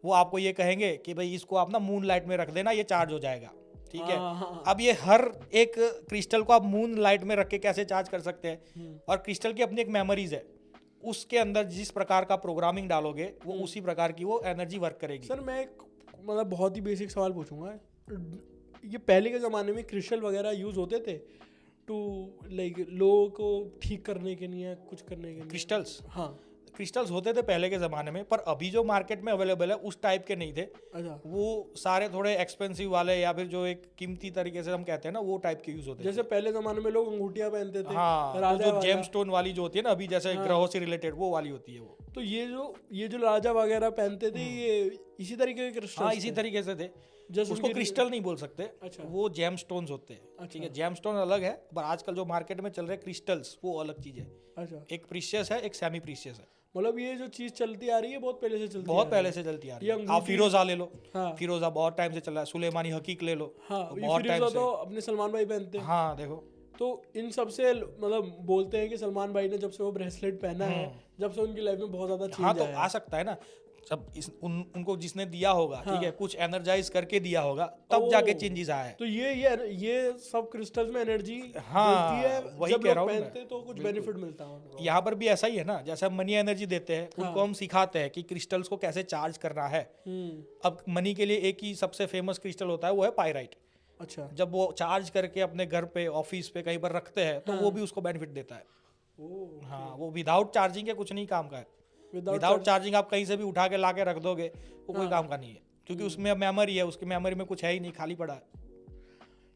वो आपको ये कहेंगे कि भाई इसको आप ना मून लाइट में रख देना, ये चार्ज हो जाएगा, ठीक है। अब ये हर एक क्रिस्टल को आप मून लाइट में रख के कैसे चार्ज कर सकते हैं? और क्रिस्टल की अपनी एक मेमोरीज है, उसके अंदर जिस प्रकार का प्रोग्रामिंग डालोगे वो उसी प्रकार की वो एनर्जी वर्क करेगी। सर मैं एक मतलब बहुत ही बेसिक सवाल पूछूंगा, ये पहले के ज़माने में क्रिस्टल वगैरह यूज़ होते थे टू लाइक लोगों को ठीक करने के लिए, कुछ करने के लिए? क्रिस्टल्स, हाँ, क्रिस्टल्स होते थे पहले के ज़माने में, पर अभी जो मार्केट में अवेलेबल है उस टाइप के नहीं थे। अच्छा, वो सारे थोड़े एक्सपेंसिव वाले, या फिर जो एक कीमती तरीके से हम कहते हैं ना, वो टाइप के यूज होते हैं। जैसे पहले ज़माने में लोग अंगूठियाँ पहनते थे। हाँ, तो जो जेम स्टोन वाली जो होती है ना, अभी जैसे ग्रहों से रिलेटेड वो वाली होती है वो। तो ये जो राजा वगैरह पहनते थे ये इसी तरीके के क्रिस्टल? हाँ, इसी तरीके से थे। जैसे उसको क्रिस्टल नहीं बोल सकते। अच्छा। वो जेम स्टोन्स होते हैं। ठीक है, जेम स्टोन अलग है, पर आजकल जो मार्केट में चल रहे क्रिस्टल्स वो अलग चीज है। अच्छा, एक प्रीशियस है, एक सेमी प्रीशियस है। मतलब ये जो चीज चलती आ रही है बहुत पहले से चलती बहुत आ पहले से चलती आ रही ये है। अंगूठी- आप फिरोजा ले लो। हाँ। फिरोजा बहुत टाइम से चल रहा है। सुलेमानी हकीक ले लो। हाँ, ये बहुत टाइम फिरोजा से। तो अपने सलमान भाई पहनते हैं। हाँ देखो, तो इन सबसे मतलब बोलते हैं कि सलमान भाई ने जब से वो ब्रेसलेट पहना है, जब से उनकी लाइफ में बहुत ज्यादा चेंज हाँ तो आया आ सकता है ना। जब उनको जिसने दिया होगा, ठीक है, कुछ एनर्जाइज करके दिया होगा, तब जाके चेंजेस आया है। तो ये सब क्रिस्टल्स में एनर्जी हाँ, मिलती है, वही जब कह लोग रहा हूँ मैं। पहनते हैं तो कुछ बेनिफिट मिलता है उनको। यहाँ पर भी ऐसा ही है ना, जैसे हम मनी एनर्जी देते हैं, उनको हम सिखाते हैं कि क्रिस्टल्स को कैसे चार्ज करना है। अब मनी के लिए एक ही सबसे फेमस क्रिस्टल होता है, वो है पायराइट। अच्छा। जब वो चार्ज करके अपने घर पे, ऑफिस पे कहीं पर रखते हैं, तो वो भी उसको बेनिफिट देता है। हाँ, वो विदाउट चार्जिंग के कुछ नहीं काम का है। विदाउट चार्जिंग आप कहीं से भी उठा के ला के रख दोगे, वो कोई काम का नहीं है, क्योंकि उसमें मेमोरी है, उसकी मेमोरी में कुछ है ही नहीं, खाली पड़ा है।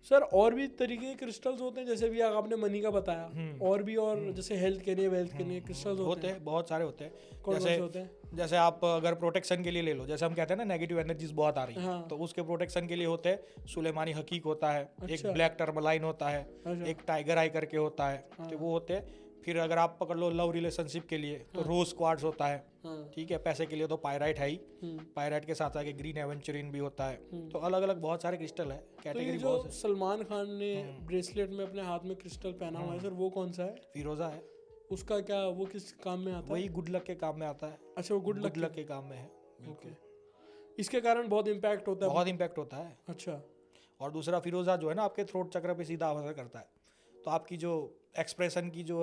सर और भी तरीके के क्रिस्टल्स होते हैं, जैसे भी आपने मनी का बताया, और भी और जैसे हेल्थ के लिए, वेल्थ के लिए क्रिस्टल्स होते हैं? बहुत सारे होते हैं। कौन से होते हैं? जैसे आप अगर प्रोटेक्शन के लिए ले लो, जैसे हम कहते हैं ना नेगेटिव एनर्जीज बहुत आ रही है, तो उसके प्रोटेक्शन के लिए होते हैं सुलेमानी हकीक होता है, एक ब्लैक टर्मलाइन होता है, एक टाइगर आई करके होता है, तो वो होते हैं। फिर अगर आप पकड़ लो लव रिलेशनशिप के लिए, तो रोज क्वार्ट्ज होता है। ठीक है, पैसे के लिए तो पायराइट है ही। पायराइट के साथ आगे ग्रीन एवेंचुरिन भी होता है। तो अलग अलग बहुत सारे क्रिस्टल है, कैटेगरी बहुत है। सलमान खान ने ब्रेसलेट में अपने हाथ में क्रिस्टल पहना हुआ है सर, वो कौन सा है? फिरोजा है। उसका क्या, वो किस काम में आता है? वही गुड लक के काम में आता है। अच्छा, वो गुड लक के काम में है। ओके, इसके कारण बहुत इम्पैक्ट होता है? बहुत इम्पैक्ट होता है। अच्छा। और दूसरा फिरोजा जो है ना, आपके थ्रोट चक्र पे सीधा असर करता है, तो आपकी जो एक्सप्रेशन की जो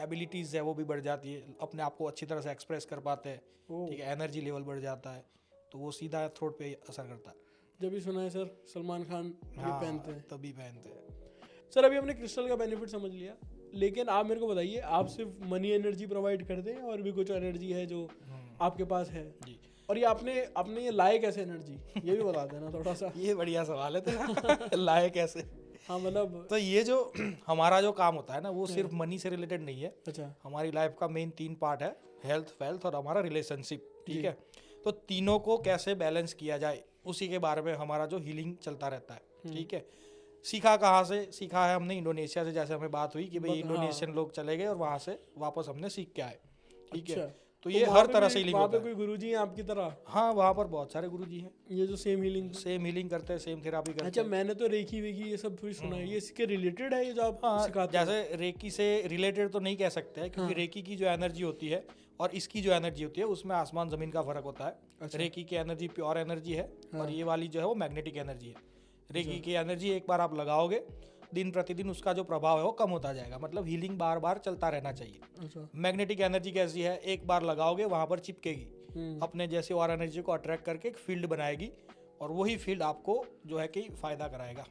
एबिलिटीज है वो भी बढ़ जाती है, अपने आप को अच्छी तरह से एक्सप्रेस कर पाते हैं। ठीक है, एनर्जी लेवल बढ़ जाता है, तो वो सीधा थ्रोट पे असर करता है। जब भी सुना है सर सलमान खान ये पहनते हैं, तभी पहनते हैं। सर अभी हमने क्रिस्टल का बेनिफिट समझ लिया, लेकिन आप मेरे को बताइए, आप सिर्फ मनी एनर्जी प्रोवाइड करते हैं और भी कुछ एनर्जी है जो आपके पास है जी, और ये आपने ये लाए कैसे एनर्जी, ये भी बता देना थोड़ा सा। ये बढ़िया सवाल है तो लाए कैसे? हाँ मतलब तो ये जो हमारा जो काम होता है ना, वो सिर्फ मनी से रिलेटेड नहीं है। अच्छा। हमारी लाइफ का मेन 3 पार्ट है, हेल्थ, वेल्थ और हमारा रिलेशनशिप। ठीक है, तो तीनों को कैसे बैलेंस किया जाए, उसी के बारे में हमारा जो हीलिंग चलता रहता है। ठीक है, सीखा कहाँ से? सीखा है हमने इंडोनेशिया से, जैसे हमें बात हुई कि भाई इंडोनेशियन लोग चले गए और वहाँ से वापस हमने सीख के आए। ठीक है, तो ये हर तरह से हीलिंग होता है। कोई गुरुजी हैं आपकी तरह? हाँ, वहाँ पर बहुत सारे गुरुजी हैं, ये जो सेम हीलिंग करते हैं, सेम थेरापी करते हैं। अच्छा, मैंने तो रेकी वेकी ये सब थोड़ी सुना है, ये इसके रिलेटेड है ये जो आप सिखाते हैं? जैसे रेकी से रिलेटेड तो नहीं कह सकते हैं, क्योंकि रेकी की जो एनर्जी होती है और इसकी जो एनर्जी होती है उसमें आसमान जमीन का फर्क होता है। रेकी की एनर्जी प्योर एनर्जी है और ये वाली जो है वो मैग्नेटिक एनर्जी है। रेकी की एनर्जी एक बार आप लगाओगे, दिन प्रतिदिन उसका जो प्रभाव है वो कम होता जाएगा, मतलब हीलिंग बार बार चलता रहना चाहिए। अच्छा। मैग्नेटिक एनर्जी कैसी है? एक बार लगाओगे वहां पर चिपकेगी, अपने जैसे और एनर्जी को अट्रैक्ट करके एक फील्ड बनाएगी और वही फील्ड आपको जो है कि फायदा कराएगा।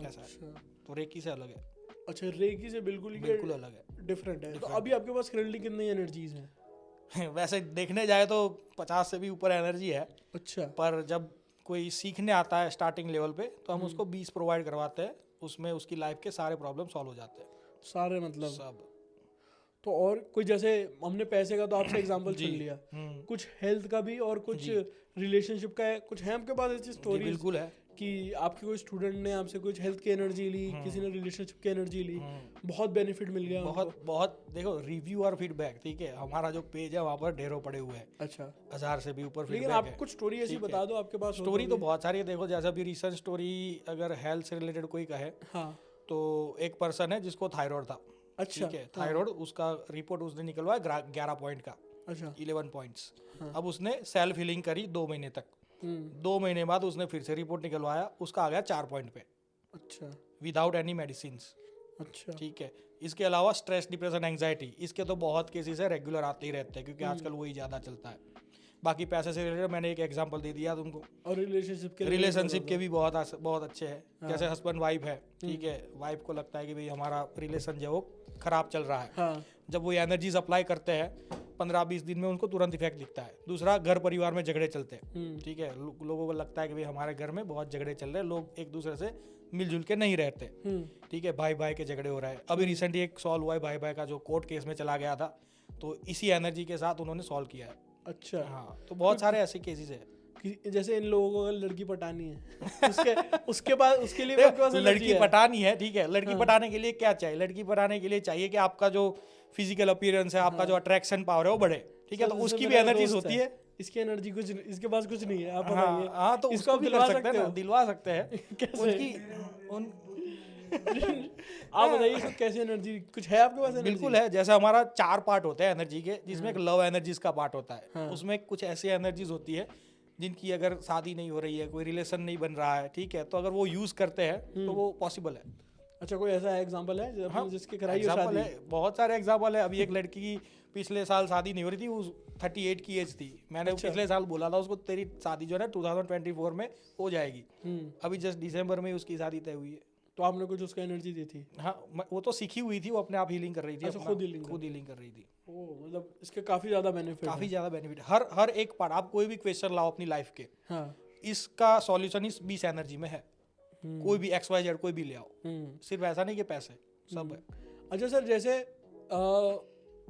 ऐसा है, तो रेकी से अलग है। अच्छा, रेकी से बिल्कुल अलग है, डिफरेंट है। तो अभी आपके पास करंटली कितनी एनर्जीज हैं? वैसे देखने जाए तो 50 से भी ऊपर एनर्जी है। अच्छा। पर जब कोई सीखने आता है स्टार्टिंग लेवल पे, तो हम उसको 20 प्रोवाइड करवाते हैं, उसमें उसकी लाइफ के सारे प्रॉब्लम सॉल्व हो जाते हैं, सारे मतलब सब। तो और कोई, जैसे हमने पैसे का तो आपसे एग्जांपल सुन लिया, कुछ हेल्थ का भी और कुछ रिलेशनशिप का है, कुछ है आपके पास ऐसी स्टोरी? बिल्कुल है कि आपके कोई स्टूडेंट ने आपसे कुछ हेल्थ की एनर्जी ली, किसी ने रिलेशनशिप की एनर्जी ली, बहुत बेनिफिट मिल गया? बहुत देखो, रिव्यू और फीडबैक, ठीक है, हमारा जो पेज है वहाँ पर ढेरों पड़े हुए हैं। अच्छा। 1000 से भी ऊपर फीडबैक है। लेकिन आप कुछ स्टोरी ऐसी बता दो आपके पास। स्टोरी तो बहुत सारी है, देखो जैसा अभी रिसेंट स्टोरी अगर हेल्थ से रिलेटेड कोई कहे, तो एक पर्सन है जिसको थायराइड था। अच्छा। ठीक है, थायराइड, उसका रिपोर्ट उसने निकलवाया 11 पॉइंट का। अच्छा। 11 पॉइंट्स। अब उसने सेल्फ हीलिंग करी 2 महीने तक। 2 महीने बाद उसने फिर से रिपोर्ट निकलवाया, उसका आ गया 4 पॉइंट पे। अच्छा। Without any medicine. अच्छा। ठीक है, इसके अलावा स्ट्रेस, डिप्रेशन, एंग्जाइटी, इसके तो बहुत केसेस है, रेगुलर आते ही रहते हैं, क्योंकि आजकल वही ज़्यादा चलता है। बाकी पैसे से रिलेटेड मैंने एक एग्जांपल दे दिया तुमको। और रिलेशनशिप के भी बहुत अच्छे हैं। जैसे हस्बैंड वाइफ है, ठीक है, वाइफ को लगता है कि भाई हमारा रिलेशन जो है वो खराब चल रहा है। जब वो एनर्जीज अप्लाई करते हैं 15-20 दिन में उनको तुरंत इफेक्ट दिखता है। दूसरा, घर परिवार में झगड़े चलते हैं। ठीक है, लोगों को लगता है कि भाई हमारे घर में बहुत झगड़े चल रहे हैं, लोग एक दूसरे से मिलजुल के नहीं रहते। ठीक है, भाई भाई के झगड़े हो रहे हैं। अभी रिसेंटली एक सॉल्व हुआ है भाई भाई का, जो कोर्ट केस में चला गया था, तो इसी एनर्जी के साथ उन्होंने सॉल्व किया है। अच्छा, हाँ, तो बहुत सारे ऐसे केसेस है। कि जैसे इन लोगों को अगर लड़की पटानी है उसके बाद उसके लिए भी आपके पास एनर्जी लड़की है। पटानी है, ठीक है, लड़की पटाने के लिए क्या चाहिए? लड़की पटाने के लिए चाहिए कि आपका जो फिजिकल अपीयरेंस है, आपका जो अट्रैक्शन पावर है वो बढ़े, ठीक है, तो जैसे उसकी भी मेरा एनर्जीज दोस्त होती है। इसकी एनर्जी कुछ इसके पास कुछ नहीं है, आप हाँ बताइए। हाँ, तो इसको उसको आप भी दिलवा कर सकते हैं सकते ना, हो? दिलवा सकते हैं। कैसे? उनकी उन आप बताइए, इसको कैसे एनर्जी कुछ है आपके पास एनर्जी? बिल्कुल है। जैसे हमारा 4 पार्ट होते हैं एनर्जी के, जिसमें एक लव एनर्जीज का पार्ट होता है। हाँ। उसमें कुछ ऐसी एनर्जीज होती है जिनकी अगर शादी नहीं हो रही है, कोई रिलेशन नहीं बन रहा है, ठीक है, तो अगर वो यूज करते हैं तो वो पॉसिबल है। अच्छा, कोई ऐसा एग्जांपल है हाँ, जिसके कराई हो एग्जाम्पल शादी? है, बहुत सारे एग्जाम्पल है। अभी एक लड़की की पिछले साल शादी नहीं हो रही थी, वो 38 की एज थी। मैंने पिछले साल बोला था उसको तेरी शादी जो है ना 2024 में हो जाएगी। अभी जस्ट दिसंबर में उसकी शादी तय हुई है। तो आपने कुछ उसको एनर्जी दी थी? हाँ, वो तो सीखी हुई थी, वो अपने आप हीलिंग कर रही थी। अच्छा, अपना खुद हीलिंग कर रही थी। ओ, मतलब इसके काफी ज्यादा बेनिफिट काफी ज्यादा बेनिफिट। हर एक पार्ट, आप कोई भी क्वेश्चन लाओ अपनी लाइफ के, हाँ। इसका सॉल्यूशन इस 20 एनर्जी में है। कोई भी XYZ कोई भी ले आओ, सिर्फ ऐसा नहीं कि पैसे, सब है। अच्छा सर, जैसे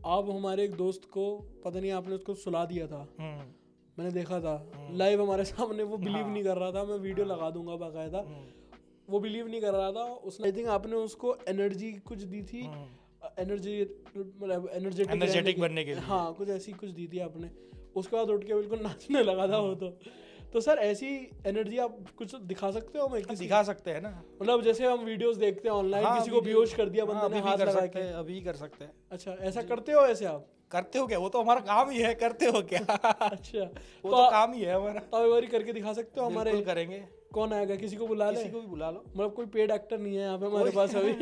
आप हमारे एक दोस्त को, पता नहीं आपने उसको सुला दिया था, मैंने देखा था लाइव हमारे सामने, वो बिलीव नहीं कर रहा था। मैं वीडियो लगा दूंगा बाकायदा। वो बिलीव नहीं कर रहा था उसने। आई थिंक आपने उसको एनर्जी कुछ दी थी, एनर्जी मतलब एनर्जेटिक बनने के लिए। हाँ, कुछ ऐसी कुछ दी थी आपने। उसके बाद उठ के बिल्कुल नाचने लगा था वो तो सर ऐसी एनर्जी आप कुछ दिखा सकते हो हमें? दिखा सकते हैं ना, मतलब जैसे हम वीडियोस देखते हैं ऑनलाइन, हाँ, किसी को बेहोश कर दिया बंदे ने हाथ लगा के। अभी कर सकते हैं। अच्छा, ऐसा करते हो ऐसे आप? करते हो क्या? वो तो हमारा काम ही है, करते हो क्या? अच्छा, वो तो काम ही है हमारा। तो एक बार करके दिखा सकते हो हमारे? बिल्कुल करेंगे। कौन आएगा? किसी को बुला ले? किसी को भी बुला लो। मतलब कोई पेड एक्टर नहीं है यहाँ पे हमारे पास अभी?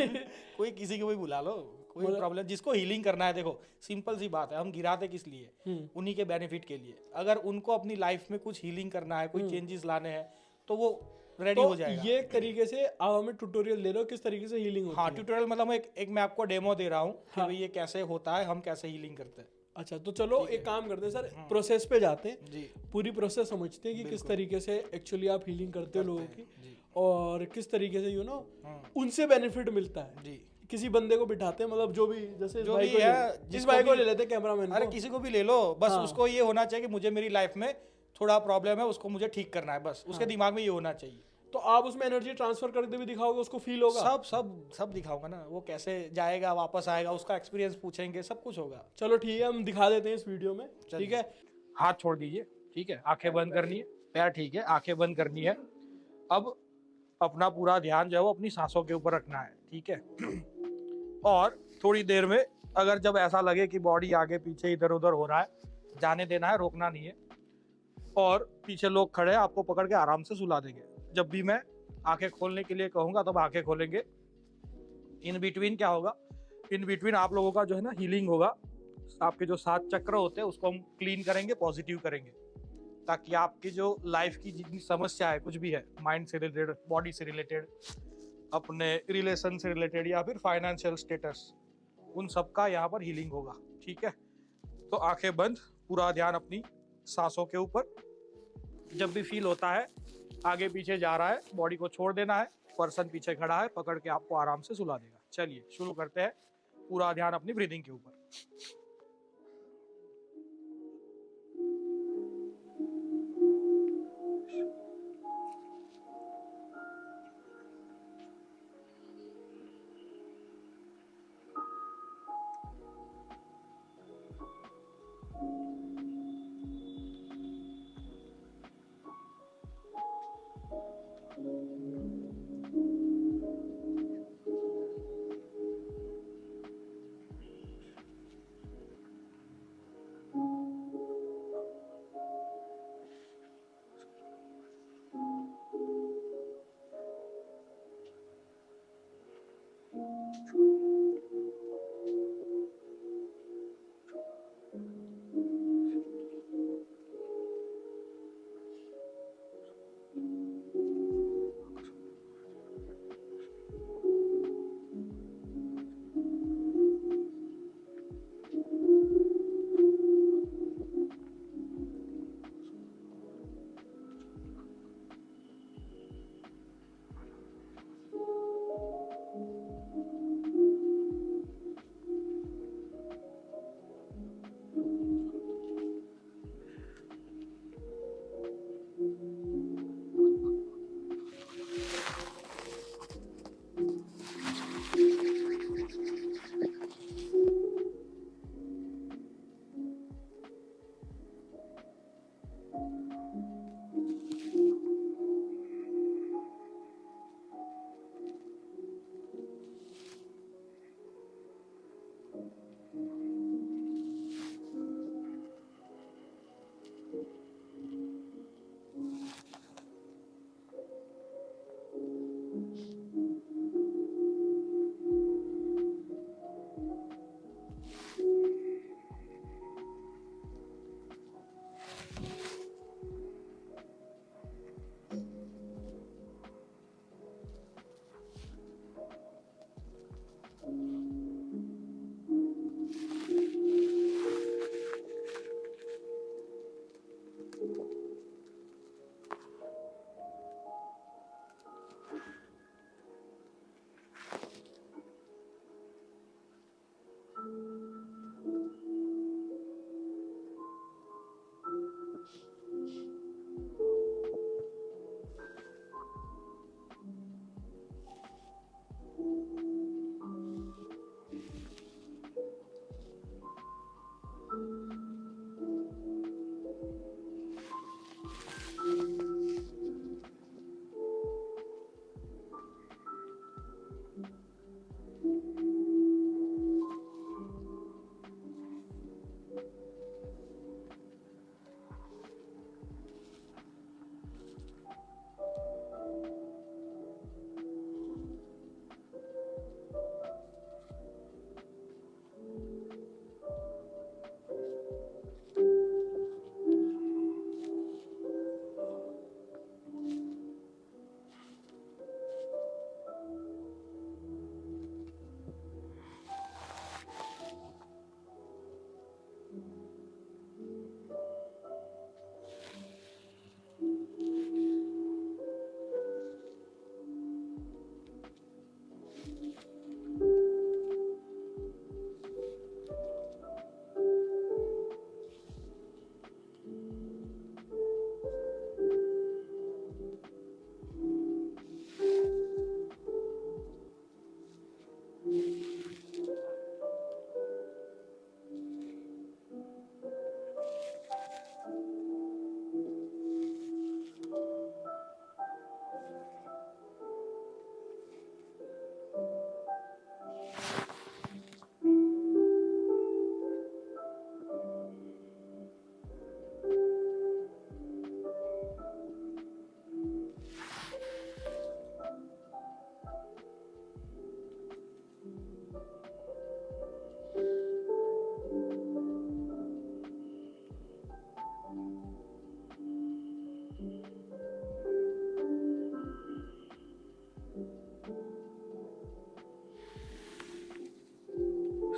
कोई किसी को भी बुला लो, कोई प्रॉब्लम। जिसको हीलिंग करना है, देखो सिंपल सी बात है, हम गिराते किस लिए? उन्हीं के बेनिफिट के लिए। अगर उनको अपनी लाइफ में कुछ हीलिंग करना है, कोई चेंजेस लाने हैं, तो वो रेडी हो जाएगा। ये एक तरीके से आप हमें ट्यूटोरियल दे रहे हो किस तरीके से हीलिंग होती है? हाँ, ट्यूटोरियल मतलब एक मैं आपको डेमो दे रहा हूँ कि भाई ये कैसे होता है, हम कैसे हीलिंग करते हैं। अच्छा, तो चलो एक काम करते हैं सर, प्रोसेस पे जाते हैं जी। पूरी प्रोसेस समझते हैं कि किस तरीके से एक्चुअली आप हीलिंग करते हो लोगों की, और किस तरीके से उनसे बेनिफिट मिलता है जी। किसी बंदे को बिठाते हैं, मतलब जो भी, जैसे जो भी है, जिस भाई को ले लेते हैं कैमरामैन। अरे किसी को भी ले लो, बस उसको ये होना चाहिए कि मुझे मेरी लाइफ में थोड़ा प्रॉब्लम है, उसको मुझे ठीक करना है, बस उसके दिमाग में ये होना चाहिए। तो आप उसमें एनर्जी ट्रांसफर करके भी दिखाओगे, उसको फील होगा? सब दिखाऊंगा ना, वो कैसे जाएगा, वापस आएगा, उसका एक्सपीरियंस पूछेंगे, सब कुछ होगा। चलो ठीक है, हम दिखा देते हैं इस वीडियो में। ठीक है, हाथ छोड़ दीजिए, ठीक है, आंखें बंद करनी है, पैर ठीक है, आंखें बंद करनी है। अब अपना पूरा ध्यान जो है वो अपनी सांसों के ऊपर रखना है, ठीक है। और थोड़ी देर में अगर जब ऐसा लगे कि बॉडी आगे पीछे इधर उधर हो रहा है, जाने देना है, रोकना नहीं है। और पीछे लोग खड़े हैं, आपको पकड़ के आराम से सुला देंगे। जब भी मैं आंखें खोलने के लिए कहूंगा तब आंखें खोलेंगे। इन बिटवीन क्या होगा? इन बिटवीन आप लोगों का जो है ना हीलिंग होगा। आपके जो 7 चक्र होते हैं उसको हम क्लीन करेंगे, पॉजिटिव करेंगे, ताकि आपकी जो लाइफ की जितनी समस्या है, कुछ भी है, माइंड से रिलेटेड, बॉडी से रिलेटेड, अपने रिलेशन से रिलेटेड, या फिर फाइनेंशियल स्टेटस, उन सब का यहाँ पर हीलिंग होगा। ठीक है, तो आंखें बंद, पूरा ध्यान अपनी सांसों के ऊपर। जब भी फील होता है आगे पीछे जा रहा है, बॉडी को छोड़ देना है। पर्सन पीछे खड़ा है, पकड़ के आपको आराम से सुला देगा। चलिए शुरू करते हैं। पूरा ध्यान अपनी ब्रीदिंग के ऊपर।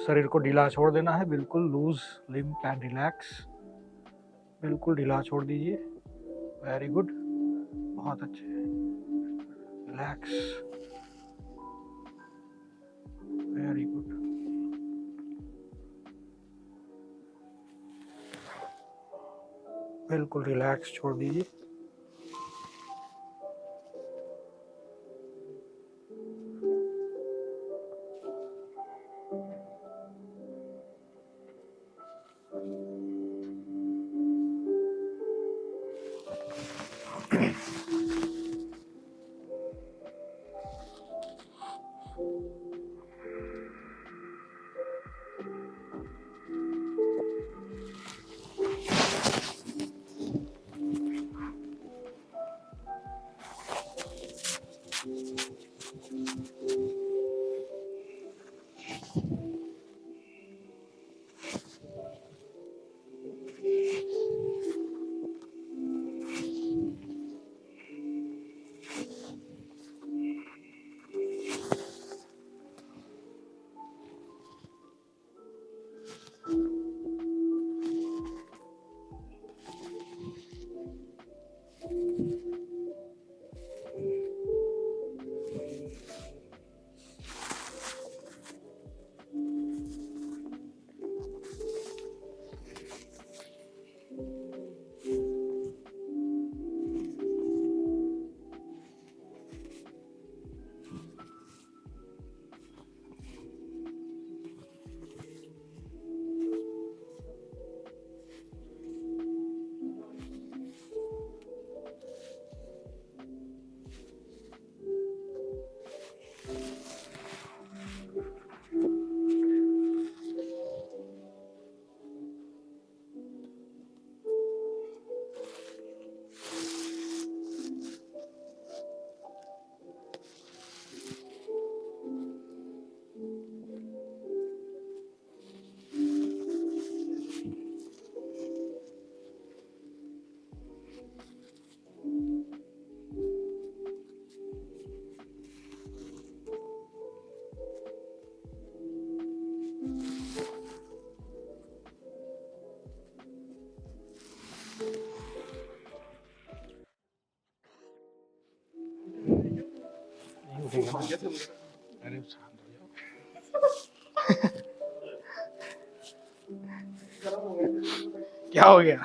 शरीर को ढीला छोड़ देना है, बिल्कुल लूज लिम्प एंड रिलैक्स, बिल्कुल ढीला छोड़ दीजिए। वेरी गुड, बहुत अच्छे, रिलैक्स, वेरी गुड। बिल्कुल रिलैक्स छोड़ दीजिए। अरे शांत हो जाओ। क्या हो गया?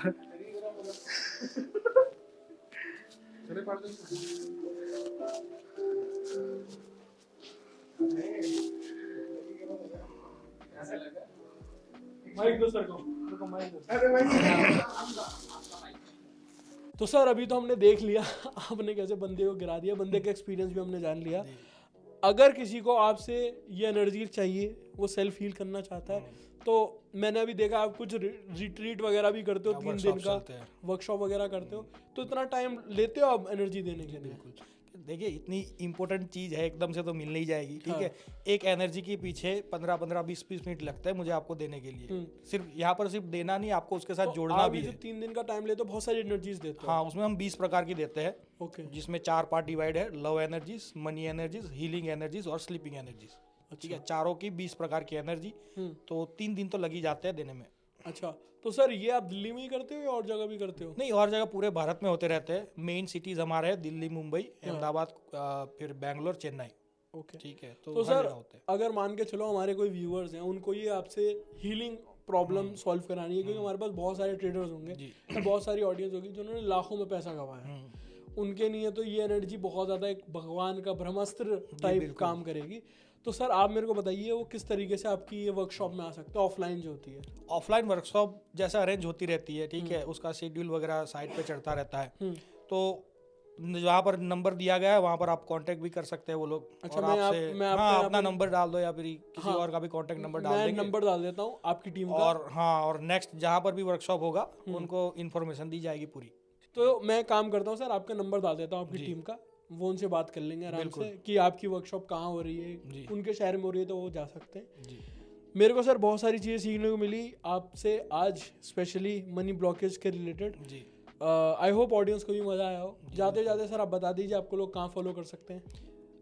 तो सर अभी तो हमने देख लिया आपने कैसे बंदे को गिरा दिया, बंदे का एक्सपीरियंस भी हमने जान लिया। अगर किसी को आपसे ये एनर्जी चाहिए, वो सेल्फ हील करना चाहता है, तो मैंने अभी देखा आप कुछ रिट्रीट वगैरह भी करते हो, 3 दिन का वर्कशॉप वगैरह करते हो, तो इतना टाइम लेते हो आप एनर्जी देने के लिए? बिल्कुल, देखिए इतनी इंपॉर्टेंट चीज़ है, एकदम से तो मिल नहीं जाएगी, ठीक है। एक एनर्जी के पीछे 15-15, 20-20 मिनट लगता है मुझे आपको देने के लिए। सिर्फ यहाँ पर सिर्फ देना नहीं, आपको उसके साथ जोड़ना भी है। 3 दिन का टाइम लेते हो, बहुत सारी एनर्जीज देते हो। हाँ, उसमें हम 20 प्रकार की देते हैं। ओके, जिसमें 4 पार्ट डिवाइड है, love energies, money energies, healing energies और स्लीपिंग एनर्जीज। ठीक है, चारों की 20 प्रकार की एनर्जी, तो 3 दिन तो लग ही जाते हैं देने में। अच्छा, तो सर ये आप दिल्ली में ही करते हो या और जगह भी करते हो? नहीं, और जगह पूरे भारत में होते रहते हैं। मेन सिटीज हमारे हैं दिल्ली, मुंबई, अहमदाबाद, फिर बैंगलोर, चेन्नई। ओके, ठीक है, तो हर सर जगह होते हैं। अगर मान के चलो हमारे कोई व्यूअर्स हैं, उनको ये आपसे हीलिंग प्रॉब्लम सॉल्व करानी है, क्योंकि हमारे पास बहुत सारे ट्रेडर्स होंगे, बहुत सारी ऑडियंस होगी जिन्होंने लाखों में पैसा गंवाया है, उनके लिए तो ये एनर्जी बहुत ज़्यादा एक भगवान का ब्रह्मास्त्र टाइप काम करेगी। तो सर आप मेरे को बताइए वो किस तरीके से आपकी ये वर्कशॉप में आ सकते हैं, ऑफलाइन जो होती है? ऑफलाइन वर्कशॉप जैसा अरेंज होती रहती है, ठीक है, उसका शेड्यूल वगैरह साइट पे चढ़ता रहता है। तो जहाँ पर नंबर दिया गया है वहाँ पर आप कांटेक्ट भी कर सकते हैं वो लोग। अच्छा, और आपसे अपना नंबर डाल दो या फिर किसी और का भी कांटेक्ट नंबर डाल देंगे। नंबर डाल देता हूँ आपकी टीम का। और नेक्स्ट जहाँ पर भी वर्कशॉप होगा उनको इन्फॉर्मेशन दी जाएगी पूरी। तो मैं काम करता हूँ सर, आपका नंबर डाल देता हूँ आपकी टीम का, वो उनसे बात कर लेंगे आराम से कि आपकी वर्कशॉप कहाँ हो रही है, उनके शहर में हो रही है तो वो जा सकते हैं। मेरे को सर बहुत सारी चीज़ें सीखने को मिली आपसे आज, स्पेशली मनी ब्लॉकेज के रिलेटेड। आई होप ऑडियंस को भी मज़ा आया हो। जाते जाते सर आप बता दीजिए आपको लोग कहाँ फॉलो कर सकते हैं?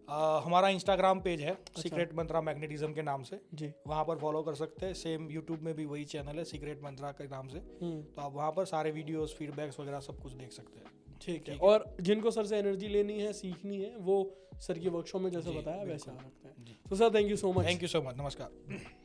हमारा इंस्टाग्राम पेज है सीक्रेट मंत्रा मैग्नेटिज्म के नाम से, जी। वहाँ पर फॉलो कर सकते हैं। सेम यूट्यूब में भी वही चैनल है सीक्रेट मंत्रा के नाम से, तो आप वहाँ पर सारे वीडियोस, फीडबैक्स वगैरह सब कुछ देख सकते हैं। ठीक है। और जिनको सर से एनर्जी लेनी है, सीखनी है, वो सर की वर्कशॉप में जैसे बताया वैसे आ सकते हैं। तो sir thank you so much. Thank you so much, नमस्कार।